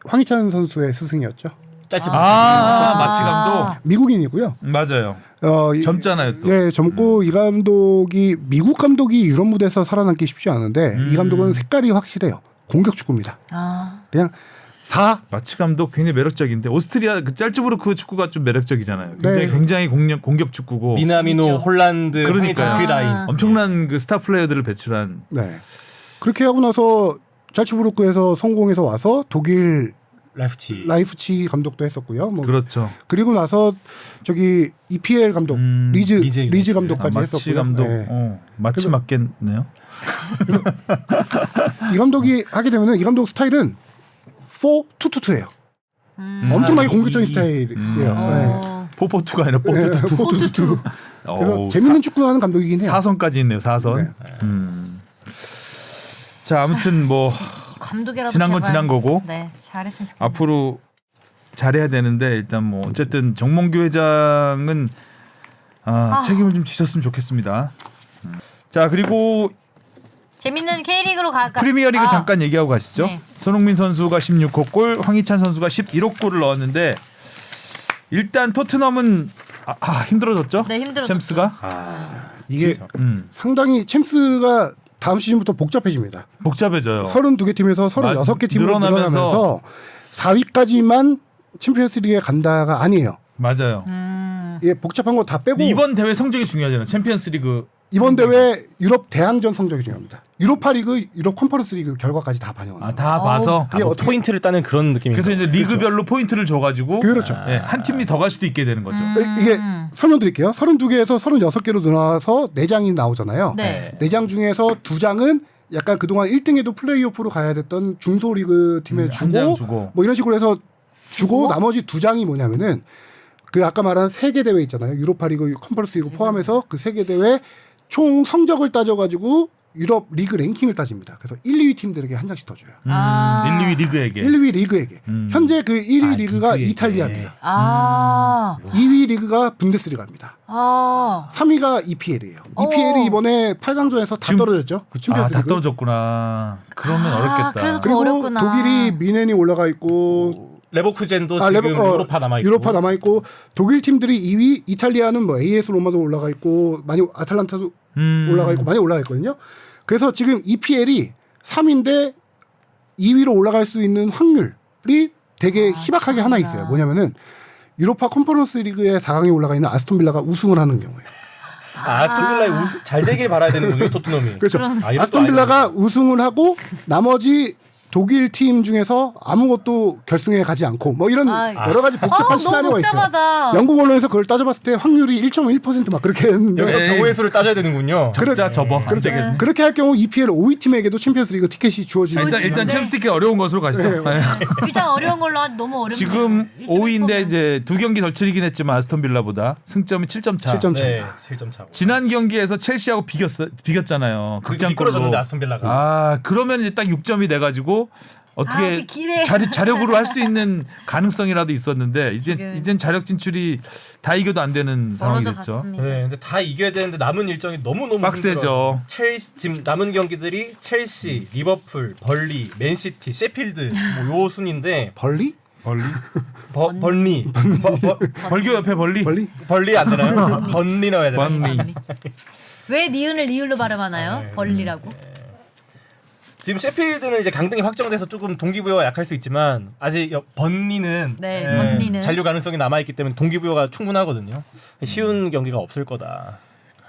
황희찬 선수의 스승이었죠. 짧지 마치 감독 미국인이고요. 맞아요. 젊잖아요 또. 예, 젊고 이 감독이 미국 감독이 유럽 무대에서 살아남기 쉽지 않은데 이 감독은 색깔이 확실해요. 공격 축구입니다. 그냥 마치 감독 굉장히 매력적인데 오스트리아 그 짤츠부르크 축구가 좀 매력적이잖아요. 굉장히 네. 굉장히 공격 축구고. 미나미노, 재밌죠. 홀란드, 그러니까요. 황희찬 그 라인. 엄청난 그 스타 플레이어들을 배출한. 네. 그렇게 하고 나서 잘츠부르크에서 성공해서 와서 독일 라이프치 감독도 했었고요. 뭐 그렇죠. 그리고 나서 저기 EPL 감독 리즈 감독까지 마치 했었고요. 감독. 네. 마치 그래서- 맞겠네요. 이 감독이 하게 되면은 이 감독 스타일은 4-2-2-2예요. 엄청나게 공격적인 스타일이에요. 네. 포포투가 아니라 네, 포투투. 4-2-2-2. 그래서 어우, 재밌는 축구하는 감독이긴 해요. 4선까지 있네요. 4선. 네. 자, 아무튼 뭐 감독이라도 지난 건 제발. 지난 거고 네, 잘했으면 좋겠네. 앞으로 잘해야 되는데 일단 뭐 어쨌든 정몽규 회장은 책임을 좀 지셨으면 좋겠습니다. 자, 그리고 재밌는 K리그로 갈까? 프리미어리그 잠깐 얘기하고 가시죠. 네. 손흥민 선수가 16호 골, 황희찬 선수가 11호 골을 넣었는데 일단 토트넘은 힘들어졌죠? 네, 힘들어졌죠. 챔스가 이게 상당히 챔스가 다음 시즌부터 복잡해집니다. 복잡해져요. 32개 팀에서 36개 팀으로 늘어나면서 늘어나면서 4위까지만 챔피언스리그에 간다가 아니에요. 맞아요. 예, 복잡한 거 다 빼고 이번 대회 성적이 중요하잖아요. 챔피언스리그 이번 대회 유럽 대항전 성적이 중요합니다. 유로파리그, 유럽 컨퍼런스리그 결과까지 다 반영합니다. 다 봐서 그게 뭐 어떻게 포인트를 따는 그런 느낌인가. 그래서 이제 리그별로 포인트를 줘가지고 그렇죠. 한 팀이 더 갈 수도 있게 되는 거죠. 이게 설명드릴게요. 32개에서 36개로 늘어나서 4장이 나오잖아요. 네. 4장 중에서 2장은 약간 그동안 1등에도 플레이오프로 가야 됐던 중소리그 팀에 한장 주고, 주고. 뭐 이런 식으로 해서 주고 나머지 2장이 뭐냐면은 그 아까 말한 3개 대회 있잖아요. 유로파리그, 컨퍼런스리그 포함해서 그 3개 대회 총 성적을 따져가지고 유럽 리그 랭킹을 따집니다. 그래서 1, 2위 팀들에게 한 장씩 더 줘요. 1, 2위 리그에게. 1, 2위 리그에게. 현재 그 1위 리그가 리그에게. 이탈리아입니다. 2위 2위 리그가 분데스리가입니다. 아. 3위가 EPL이에요. EPL이 이번에 8강전에서 다 지금- 떨어졌죠. 그 챔피언스 다 리그. 떨어졌구나. 그러면 어렵겠다. 그래서 더 그리고 어렵구나. 독일이 미넨이 올라가 있고 레버쿠젠도 지금 유로파 남아 있고. 유로파 남아 있고 독일 팀들이 2위, 이탈리아는 뭐 AS 로마도 올라가 있고 많이 아탈란타도 올라가 있고 많이 올라가 있거든요. 그래서 지금 EPL이 3위인데 2위로 올라갈 수 있는 확률이 되게 희박하게 하나 있어요. 뭐냐면은 유로파 컨퍼런스 리그에 4강에 올라가 있는 아스톤 빌라가 우승을 하는 경우예요. 아스톤 빌라의 잘 되길 바라야 되는 거죠, 토트넘이. 그렇죠. 이것도 아스톤 빌라가 아니네. 우승을 하고 나머지 독일 팀 중에서 아무것도 결승에 가지 않고 뭐 이런 여러 가지 복잡한 시나리오가 너무 있어요. 복잡하다. 영국 언론에서 그걸 따져봤을 때 확률이 1.1% 막 그렇게 했는데 여기서 경우의 수를 따져야 되는군요. 적자 접어. 안 그렇죠. 되겠네. 그렇게 할 경우 EPL 5위 팀에게도 챔피언스리그 티켓이 주어지는 일단 네. 챔스 티켓 어려운 것으로 가시죠. 네. 일단 어려운 걸로 너무 어렵네. 지금 5위인데 1.1%면. 이제 2경기 덜 치르긴 했지만 아스톤 빌라보다 승점이 7점 차. 7점 차. 네, 7점 차고. 지난 경기에서 첼시하고 비겼잖아요. 극장골로. 미끄러졌는데 아스톤 빌라가. 그러면 이제 딱 6점이 돼 가지고 어떻게 그 길에. 자력으로 할 수 있는 가능성이라도 있었는데 지금. 이젠 자력 진출이 다 이겨도 안 되는 상황이 멀어져 됐죠. 갔습니다. 네, 근데 다 이겨야 되는데 남은 일정이 너무너무 빡세죠. 힘들어요. 첼시 지금 남은 경기들이 첼시, 리버풀, 벌리, 맨시티, 셰필드 뭐 요 순인데 벌리? 벌리 벌교 옆에 벌리. 벌리 안 되나요? 번리 넣어야 되나요? 번리. 왜 니은을 리을로 발음하나요? 벌리라고? 지금 셰필드는 이제 강등이 확정돼서 조금 동기부여가 약할 수 있지만 아직 번니는 네, 번니는. 잔류 가능성이 남아 있기 때문에 동기부여가 충분하거든요. 쉬운 경기가 없을 거다.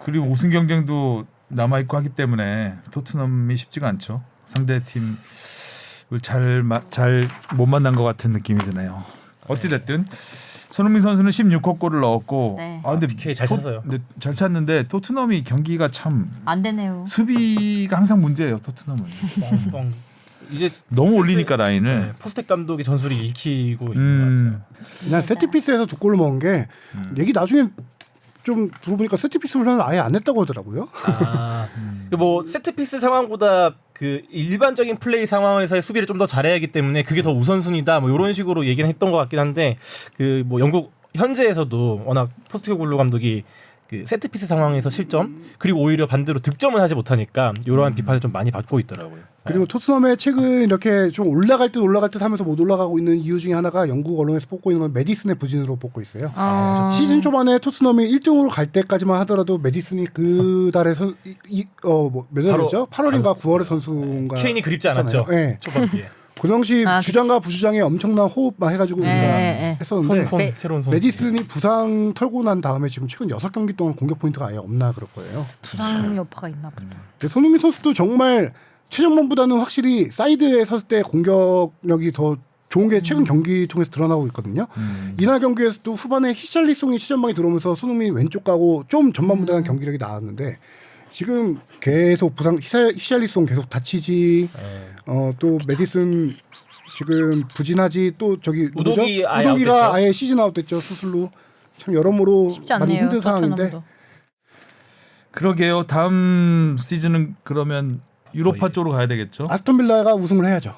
그리고 우승 경쟁도 남아 있고 하기 때문에 토트넘이 쉽지가 않죠. 상대 팀을 잘 못 만난 것 같은 느낌이 드네요. 어찌 됐든 손흥민 선수는 16호 골을 넣었고, 네. 근데 PK 잘 찼어요. 근데 잘 찼는데 토트넘이 경기가 참 안 되네요. 수비가 항상 문제예요. 토트넘은 뻥뻥. 이제 너무 올리니까 라인을. 네, 포스텍 감독의 전술이 읽히고 있는 것 같아요. 난 세트피스에서 2골을 먹은 게 얘기 나중에 좀 들어보니까 세트피스 훈련을 아예 안 했다고 하더라고요. 뭐 세트피스 상황보다 그 일반적인 플레이 상황에서의 수비를 좀 더 잘해야 하기 때문에 그게 더 우선순위다. 뭐 이런 식으로 얘기는 했던 것 같긴 한데 그 뭐 영국 현지에서도 워낙 포스테코글루 감독이 그 세트피스 상황에서 실점 그리고 오히려 반대로 득점을 하지 못하니까 이러한 비판을 좀 많이 받고 있더라고요. 그리고 토트넘의 최근 이렇게 좀 올라갈 듯 하면서 못 올라가고 있는 이유 중에 하나가 영국 언론에서 뽑고 있는 건 메디슨의 부진으로 뽑고 있어요. 시즌 초반에 토트넘이 1등으로 갈 때까지만 하더라도 메디슨이 그 달에 몇 월이죠? 8월인가 9월에 선수가 케인이 그립지 않았죠. 네. 초반기에. 그 당시 아, 주장과 부주장의 엄청난 호흡만 해가지고 우리가 했었는데 새로운 손. 메디슨이 부상 털고 난 다음에 지금 최근 6경기 동안 공격 포인트가 아예 없나 그럴 거예요. 부상 여파가 있나 보다. 근데 손흥민 선수도 정말 최정만보다는 확실히 사이드에 섰을 때 공격력이 더 좋은 게 최근 경기 통해서 드러나고 있거든요. 이날 경기에서도 후반에 히샬리송이 최전방에 들어오면서 손흥민이 왼쪽 가고 좀 전반보다는 경기력이 나왔는데 지금 계속 부상 히샬리송 계속 다치지 또 메디슨 지금 부진하지 또 저기 우도기가 아예 시즌 아웃됐죠 수술로 참 여러모로 쉽지 많이 않네요. 힘든 상황인데 토트넘도. 그러게요. 다음 시즌은 그러면 유로파 쪽으로 가야 되겠죠. 아스톤빌라가 우승을 해야죠.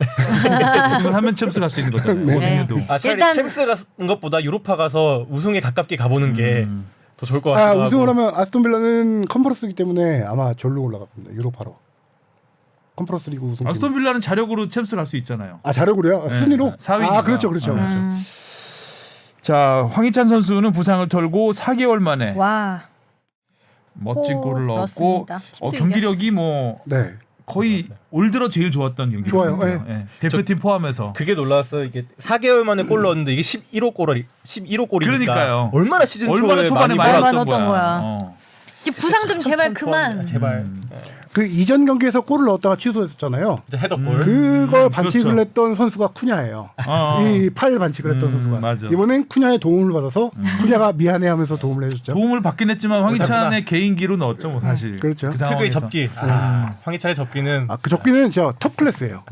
우승을 하면 챔스 갈 수 있는 거잖아요. 네. 어디에도. 차라리 일단- 챔스 간 것보다 유로파 가서 우승에 가깝게 가보는 게 더 좋을 것 같기도 하고. 우승을 하면 아스톤빌라는 컨퍼런스이기 때문에 아마 절로 올라갈 겁니다. 유로파로. 컨퍼런스 리그 우승. 아스톤 빌라는 자력으로 챔스 갈 수 있잖아요. 자력으로요? 네. 순위로? 4위니까. 그렇죠. 그렇죠. 자, 황희찬 선수는 부상을 털고 4개월 만에 와. 멋진 골 골을 넣었고 넣었습니다. 팀도 경기력이 뭐 네. 거의 올 들어 제일 좋았던 경기. 좋아요. 대표팀 포함해서. 그게 놀라웠어요. 이게 4개월 만에 골 넣었는데 이게 11호 골이니까 그러니까요. 얼마나 시즌 얼마나 초반에 많이 많이 넣었던 넣었던 거야. 거야. 이제 부상 좀 제발 그만. 제발. 그 이전 경기에서 골을 넣었다가 취소했었잖아요. 헤더골. 그걸 반칙을 그렇죠. 했던 선수가 쿠냐예요. 어. 이 팔 반칙을 했던 선수가. 맞아. 이번엔 쿠냐의 도움을 받아서 쿠냐가 미안해하면서 도움을 해줬죠. 도움을 받긴 했지만 황희찬의 못하구나. 개인기로 넣었죠, 뭐 사실. 그렇죠. 그 특유의 상황에서. 접기. 황희찬의 접기는 그 접기는 진짜 톱 클래스예요.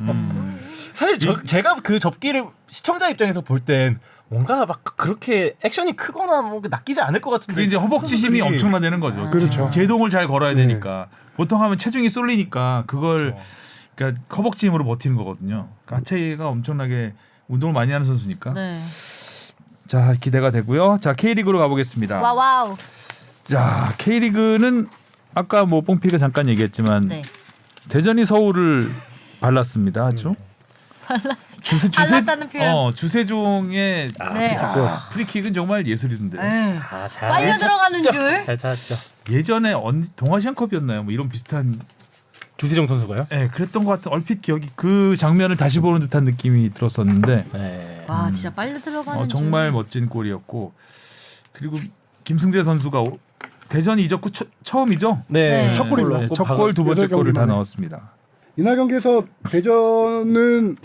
사실 제가 그 접기를 시청자 입장에서 볼 땐 뭔가 막 그렇게 액션이 크거나 뭐 낚이지 않을 것 같은데 그게 이제 허벅지 힘이 선수들이- 엄청나되는 거죠. 그렇죠. 제동을 잘 걸어야 되니까. 보통 하면 체중이 쏠리니까 그걸 그러니까 허벅지 힘으로 버티는 거거든요. 그러니까 하체가 엄청나게 운동을 많이 하는 선수니까. 네. 자, 기대가 되고요. 자, K리그로 가보겠습니다. 와우. 자, K리그는 아까 뭐 뽕피가 잠깐 얘기했지만 네. 대전이 서울을 발랐습니다. 아주. 발랐다는 표현. 주세종의 네. 프리킥은 정말 예술이던데요. 빨려 들어가는 줄. 잘 찾았죠. 예전에 동아시안컵이었나요? 뭐 이런 비슷한 주세종 선수가요? 그랬던 것 같은 얼핏 기억이 그 장면을 다시 보는 듯한 느낌이 들었었는데 네. 와 진짜 빨려 들어가는 줄. 정말 멋진 골이었고 그리고 김승재 선수가 대전 이적 후 처음이죠? 네. 첫 골이 넣었고 첫 골, 두 번째 여덟 골을 다 경기 만에. 넣었습니다. 이날 경기에서 대전은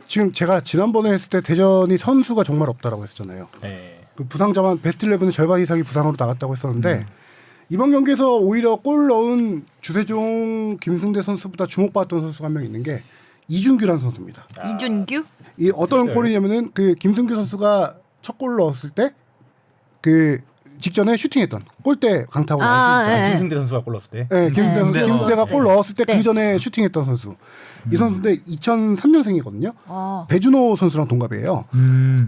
지금 제가 지난번에 했을 때 대전이 선수가 정말 없다라고 했었잖아요. 네. 그 부상자만 베스트 11의 절반 이상이 부상으로 나갔다고 했었는데 이번 경기에서 오히려 골 넣은 주세종, 김승대 선수보다 주목받았던 선수가 한 명 있는 게 이준규라는 선수입니다. 이준규? 이 어떤 골이냐면은 그 김승규 선수가 첫 골 넣었을 때 그 직전에 슈팅했던 골대 강타고 나왔을 때. 네. 김승대 선수가 골 넣었을 때. 네, 김승대가 골 넣었을 때 네. 그 전에 슈팅했던 선수. 이 선수인데 2003년생이거든요. 배준호 선수랑 동갑이에요.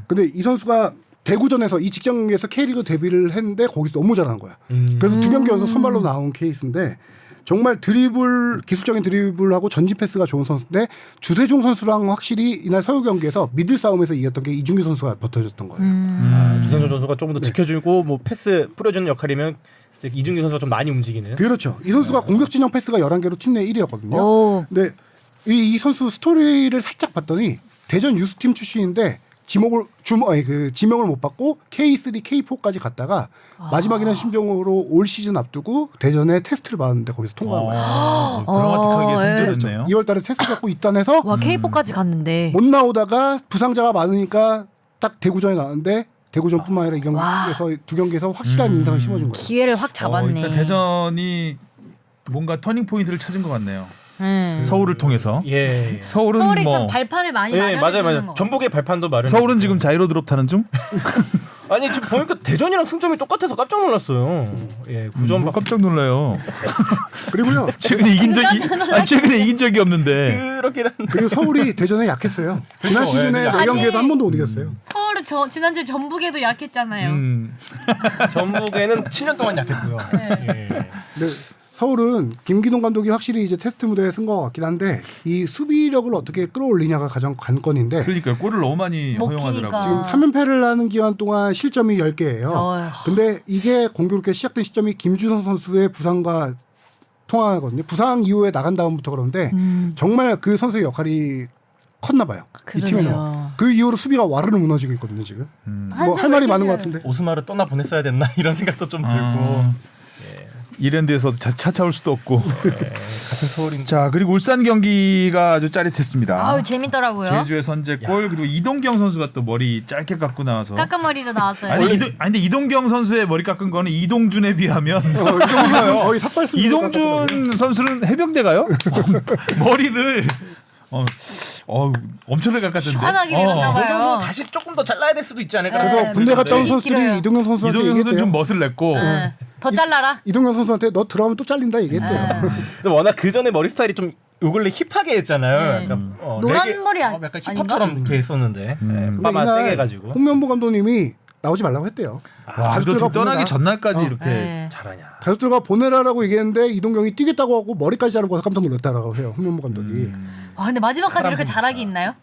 근데 이 선수가 대구전에서 이 직전 경기에서 K리그 데뷔를 했는데 거기서 너무 잘하는 거야. 그래서 두 경기 연속 선발로 나온 케이스인데 정말 기술적인 드리블하고 전진 패스가 좋은 선수인데 주세종 선수랑 확실히 이날 서울 경기에서 미들 싸움에서 이겼던 게 이준규 선수가 버텨줬던 거예요. 주세종 선수가 조금 더 지켜주고 뭐 패스 뿌려주는 역할이면 이제 이준규 선수가 좀 많이 움직이는. 그렇죠. 이 선수가 공격 진영 패스가 11개로 팀 내 1위였거든요. 오. 근데 이 선수 스토리를 살짝 봤더니 대전 유스팀 출신인데 지명을 못 받고 K3, K4까지 갔다가 마지막에는 심정으로 올 시즌 앞두고 대전에 테스트를 받았는데 거기서 통과한 거예요. 드라마틱하게 예. 생존했네요. 2월달에 테스트 받고 입단해서 와 K4까지 갔는데. 못 나오다가 부상자가 많으니까 딱 대구전에 나왔는데 대구전뿐만 아니라 이 경기에서 두 경기에서 확실한 인상을 심어준 거예요. 기회를 확 잡았네. 일단 대전이 뭔가 터닝 포인트를 찾은 것 같네요. 음. 서울을 통해서. 예. 서울은 서울이 뭐 참 발판을 많이 예, 마련해 맞아요. 주는 거. 전북의 발판도 마련. 서울은 지금 자이로 드롭 타는 중? 아니 지금 보니까 대전이랑 승점이 똑같아서 깜짝 놀랐어요. 예, 9점 뭐 깜짝 놀라요. 그리고요. 최근에 이긴 적이 없는데. 그렇긴 한데. 그리고 서울이 대전에 약했어요. 지난 그렇죠. 시즌에 예, 네 경기에서 한 번도 못 이겼어요. 서울은 지난주 전북에도 약했잖아요. 전북에는 7년 동안 약했고요. 예. 근데 서울은 김기동 감독이 확실히 이제 테스트 무대에 쓴 것 같긴 한데 이 수비력을 어떻게 끌어올리냐가 가장 관건인데 그러니까 골을 너무 많이 먹히니까. 허용하더라고요. 지금 3연패를 하는 기간 동안 실점이 10개예요. 어휴. 근데 이게 공교롭게 시작된 시점이 김주성 선수의 부상과 통하거든요. 부상 이후에 나간 다음부터 그런데 정말 그 선수의 역할이 컸나 봐요. 이 팀에는. 그러네요. 그 이후로 수비가 와르르 무너지고 있거든요, 지금. 뭐 할 말이 많은 것 같은데. 오스마를 떠나 보냈어야 됐나 이런 생각도 좀 들고. 이랜드에서도 차차올 수도 없고. 같은 서울인. 자, 그리고 울산 경기가 아주 짜릿했습니다. 아우 재밌더라고요. 제주의 선제골 그리고 이동경 선수가 또 머리 짧게 깎고 나와서 까까머리로 나왔어요. 아니 근데 이동경 선수의 머리 깎은 거는 이동준에 비하면 거의 삭발수. 이동준 선수는 해병대가요? 머리를 엄청나게 깎았던데. 시원하게 밀었나 봐요. 이동경 다시 조금 더 잘라야 될 수도 있지 않을까. 그래서 네, 군대 갔다 온 되게 선수들이 길어요. 이동경 선수한테 이동경 선수는 좀 얘기했대요. 멋을 냈고 네. 더 잘라라. 이동경 선수한테 너 들어가면 또 잘린다 얘기했대요. 근데 워낙 그 전에 머리 스타일이 좀 요 근래 힙하게 했잖아요. 네. 약간, 노란 레게- 머리 약간 힙합처럼 돼 있었는데 빠마 이날 세게 해가지고 홍명보 감독님이 나오지 말라고 했대요. 와, 가족들과 또 떠나기 보내라. 전날까지 이렇게 네. 잘하냐. 가족들과 보내라라고 얘기했는데 이동경이 뛰겠다고 하고 머리까지 자르고 와서 깜짝 놀랐다라고 해요. 홍명보 감독이. 와 근데 마지막까지 이렇게 잘하기 있나요?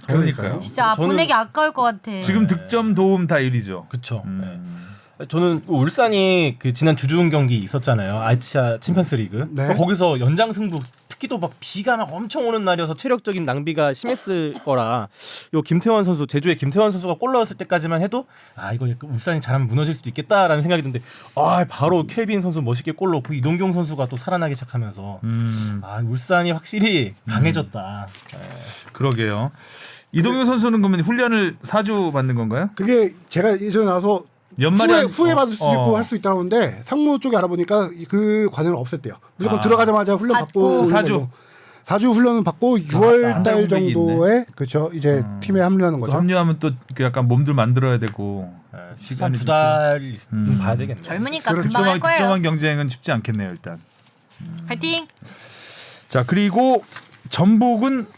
그러니까요. 진짜 저는- 보내기 아까울 것 같아. 지금 득점 도움 다 1위죠. 그쵸. 네. 저는 울산이 그 지난 주중 경기 있었잖아요. 아시아 챔피언스리그. 네. 거기서 연장 승부 특히도 막 비가 막 엄청 오는 날이어서 체력적인 낭비가 심했을 거라 요 김태원 선수 제주의 김태원 선수가 골 넣었을 때까지만 해도 아 이거 울산이 잘하면 무너질 수도 있겠다라는 생각이 드는데 바로 케빈 선수 멋있게 골 넣고 이동경 선수가 또 살아나기 시작하면서 울산이 확실히 강해졌다. 그러게요. 이동경 선수는 그러면 훈련을 4주 받는 건가요? 그게 제가 예전에 나와서 연말에 후에 받을 수도 있고 할 수 있다고 하는데 상무 쪽에 알아보니까 그 관행을 없앴대요. 무조건 들어가자마자 훈련 받고 4주. 4주 훈련은 받고 한 6월 달 공백이 정도에 그렇죠. 이제 팀에 합류하는 또 거죠. 합류하면 또 약간 몸들 만들어야 되고 시간 시간이 두 달 봐야 되겠네. 젊으니까 금방 할 득점왕, 거예요. 득점왕 경쟁은 쉽지 않겠네요 일단. 파이팅. 자 그리고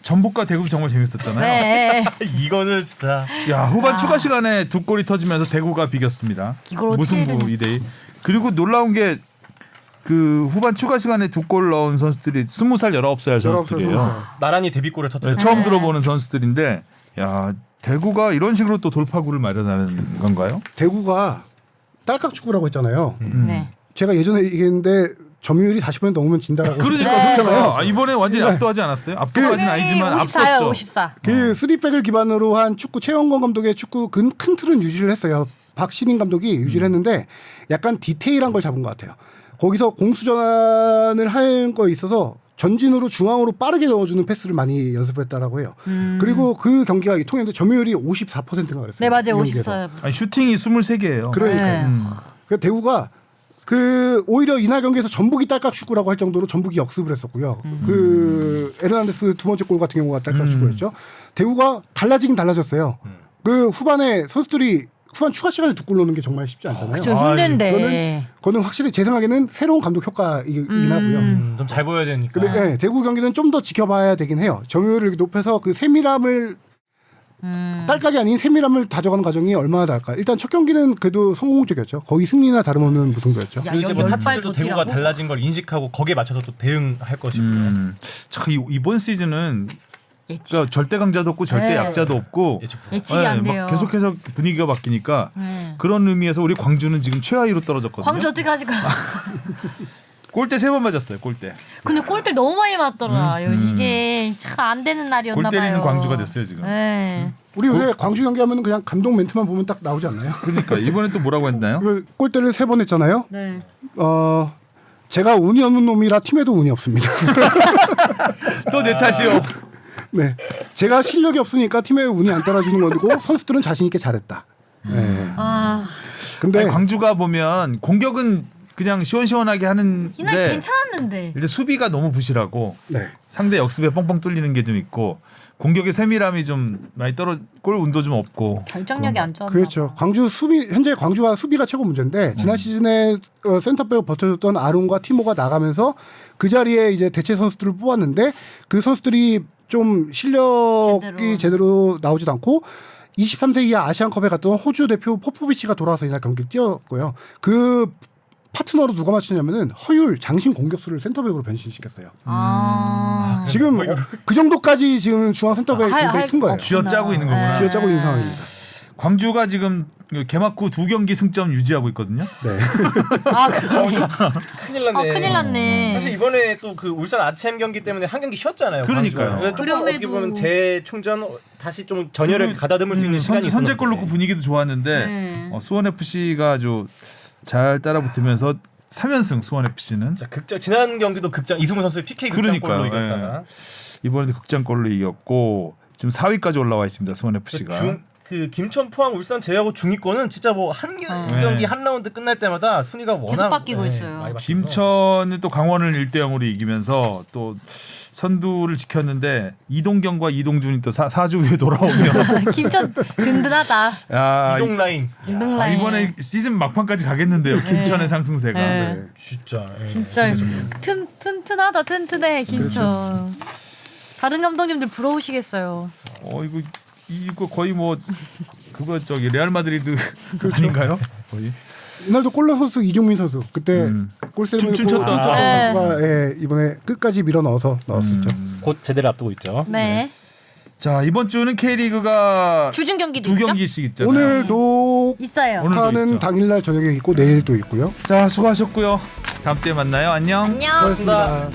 전북과 대구 정말 재밌었잖아요. 네. 이거는 진짜 야 후반 추가 시간에 두 골이 터지면서 대구가 비겼습니다. 이걸 어떻게 무승부 이러냐. 2대2. 그리고 놀라운 게 그 후반 추가 시간에 두 골 넣은 선수들이 20살 19살 선수들이에요. 나란히 데뷔골을 터뜨렸죠. 네, 처음 들어보는 선수들인데 야 대구가 이런 식으로 또 돌파구를 마련하는 건가요? 대구가 딸깍 축구라고 했잖아요. 네. 제가 예전에 얘기했는데 점유율이 40% 넘으면 진다라고. 그러니까 이번에 완전히 압도하지 않았어요? 압도까지는 아니지만 54요, 앞섰죠. 54. 그 3백을 기반으로 한 축구 최영건 감독의 축구 큰 틀은 유지를 했어요. 박신인 감독이 유지를 했는데 약간 디테일한 걸 잡은 것 같아요. 거기서 공수전환을 할 거에 있어서 전진으로 중앙으로 빠르게 넣어주는 패스를 많이 연습했다라고 해요. 그리고 그 경기가 통했는데 점유율이 54%가 그랬어요. 네 맞아요. 이 경기에서. 54. 아니, 슈팅이 23개예요. 그러니까요. 네. 그 대구가 그 오히려 이날 경기에서 전북이 딸깍 축구라고 할 정도로 전북이 역습을 했었고요. 그 에르난데스 두 번째 골 같은 경우가 딸깍 축구였죠. 대구가 달라지긴 달라졌어요. 그 후반에 선수들이 후반 추가 시간에 두 골 넣는 게 정말 쉽지 않잖아요. 그죠 힘든데. 그거는 확실히 제 생각에는 새로운 감독 효과이긴 하고요. 좀 잘 보여야 되니까. 근데 네, 대구 경기는 좀 더 지켜봐야 되긴 해요. 점유율을 높여서 그 세밀함을 딸깍이 아닌 세밀함을 다져가는 과정이 얼마나 다를까. 일단 첫 경기는 그래도 성공적이었죠. 거의 승리나 다름없는 무승부였죠. 야, 그리고 이제 뭐 열 발 타팀들도 더 대구가 뛰라고? 달라진 걸 인식하고 거기에 맞춰서 또 대응할 것이고요. 참 이번 시즌은 예측. 그러니까 절대 강자도 없고 절대 네. 약자도 없고 예측이 안 돼요. 막 계속해서 분위기가 바뀌니까 네. 그런 의미에서 우리 광주는 지금 최하위로 떨어졌거든요. 광주 어떻게 하실까? 골대 3번 맞았어요. 골대. 근데 골대 너무 많이 맞더라. 이게 참 안 되는 날이었나 골 때리는 봐요. 광주가 됐어요 지금. 네. 우리 요새 광주 경기하면 그냥 감독 멘트만 보면 딱 나오지 않나요? 그러니까 이번에 또 뭐라고 했나요? 그 골대를 3번 했잖아요. 네. 제가 운이 없는 놈이라 팀에도 운이 없습니다. 또 내 탓이요. 네, 제가 실력이 없으니까 팀에 운이 안 따라주는 거고 선수들은 자신 있게 잘했다. 네. 아, 근데 아니, 광주가 보면 공격은 그냥 시원시원하게 하는데 이날 괜찮았는데. 일단 수비가 너무 부실하고 네. 상대 역습에 뻥뻥 뚫리는 게 좀 있고 공격의 세밀함이 좀 많이 골 운도 좀 없고 결정력이 안 좋았나. 그렇죠. 광주 수비 현재 광주가 수비가 최고 문제인데 지난 시즌에 센터백을 버텨줬던 아론과 티모가 나가면서 그 자리에 이제 대체 선수들을 뽑았는데 그 선수들이 좀 실력이 제대로 나오지도 않고 23세 이하 아시안컵에 갔던 호주 대표 포포비치가 돌아와서 이날 경기를 뛰었고요. 그 파트너로 누가 맞추냐면은 허율 장신 공격수를 센터백으로 변신시켰어요. 아. 지금 그 정도까지 지금 중앙 센터백 굉장히 큰 거예요. 쥐어짜고 있는 거구나. 쥐어짜고 있는 상황입니다. 광주가 지금 개막 후 2경기 승점 유지하고 있거든요. 네. 아, 그러네. 큰일 났네. 큰일 났네. 사실 이번에 또 그 울산 아침 경기 때문에 한 경기 쉬었잖아요. 그러니까요. 광주가. 조금 그럼에도- 어떻게 보면 재충전 다시 좀 전열을 가다듬을 수 있는 시간이 선제골 있었는데. 넣고 분위기도 좋았는데 네. 수원 FC가 아주 잘 따라붙으면서 3연승 수원 FC는 자, 지난 경기도 극장 이승우 선수의 PK 극장골로 그러니까요. 이겼다가 이번에도 극장골로 이겼고 지금 4위까지 올라와 있습니다. 수원 FC가. 그 김천, 포항, 울산 제외하고 중위권은 진짜 뭐 한 경기 한 라운드 끝날 때마다 순위가 워낙 계속 바뀌고 있어요. 많이 바뀌어서. 김천은 또 강원을 1대0으로 이기면서 또 선두를 지켰는데 이동경과 이동준이 또 4주 후에 돌아오며 김천 든든하다. 야, 이동 라인 이동라인. 이번에 시즌 막판까지 가겠는데요. 김천의 상승세가. 네. 네. 진짜 진짜 튼튼하다 튼튼해 김천. 다른 감독님들 부러우시겠어요. 이거 거의 뭐 그거 저기 레알 마드리드 아닌가요? 거의. 이날도 골넣은 선수 이중민 선수 그때 골세리머니 춤췄던. 선수가 예, 이번에 끝까지 밀어 넣어서 넣었었죠. 곧 제대를 앞두고 있죠. 네. 자 이번 주는 K리그가 주중 경기도 2경기씩 있잖아요. 오늘도 있어요. 오늘도 하는 있죠. 당일날 저녁에 있고 내일도 있고요. 자 수고하셨고요. 다음 주에 만나요. 안녕. 안녕. 고맙습니다.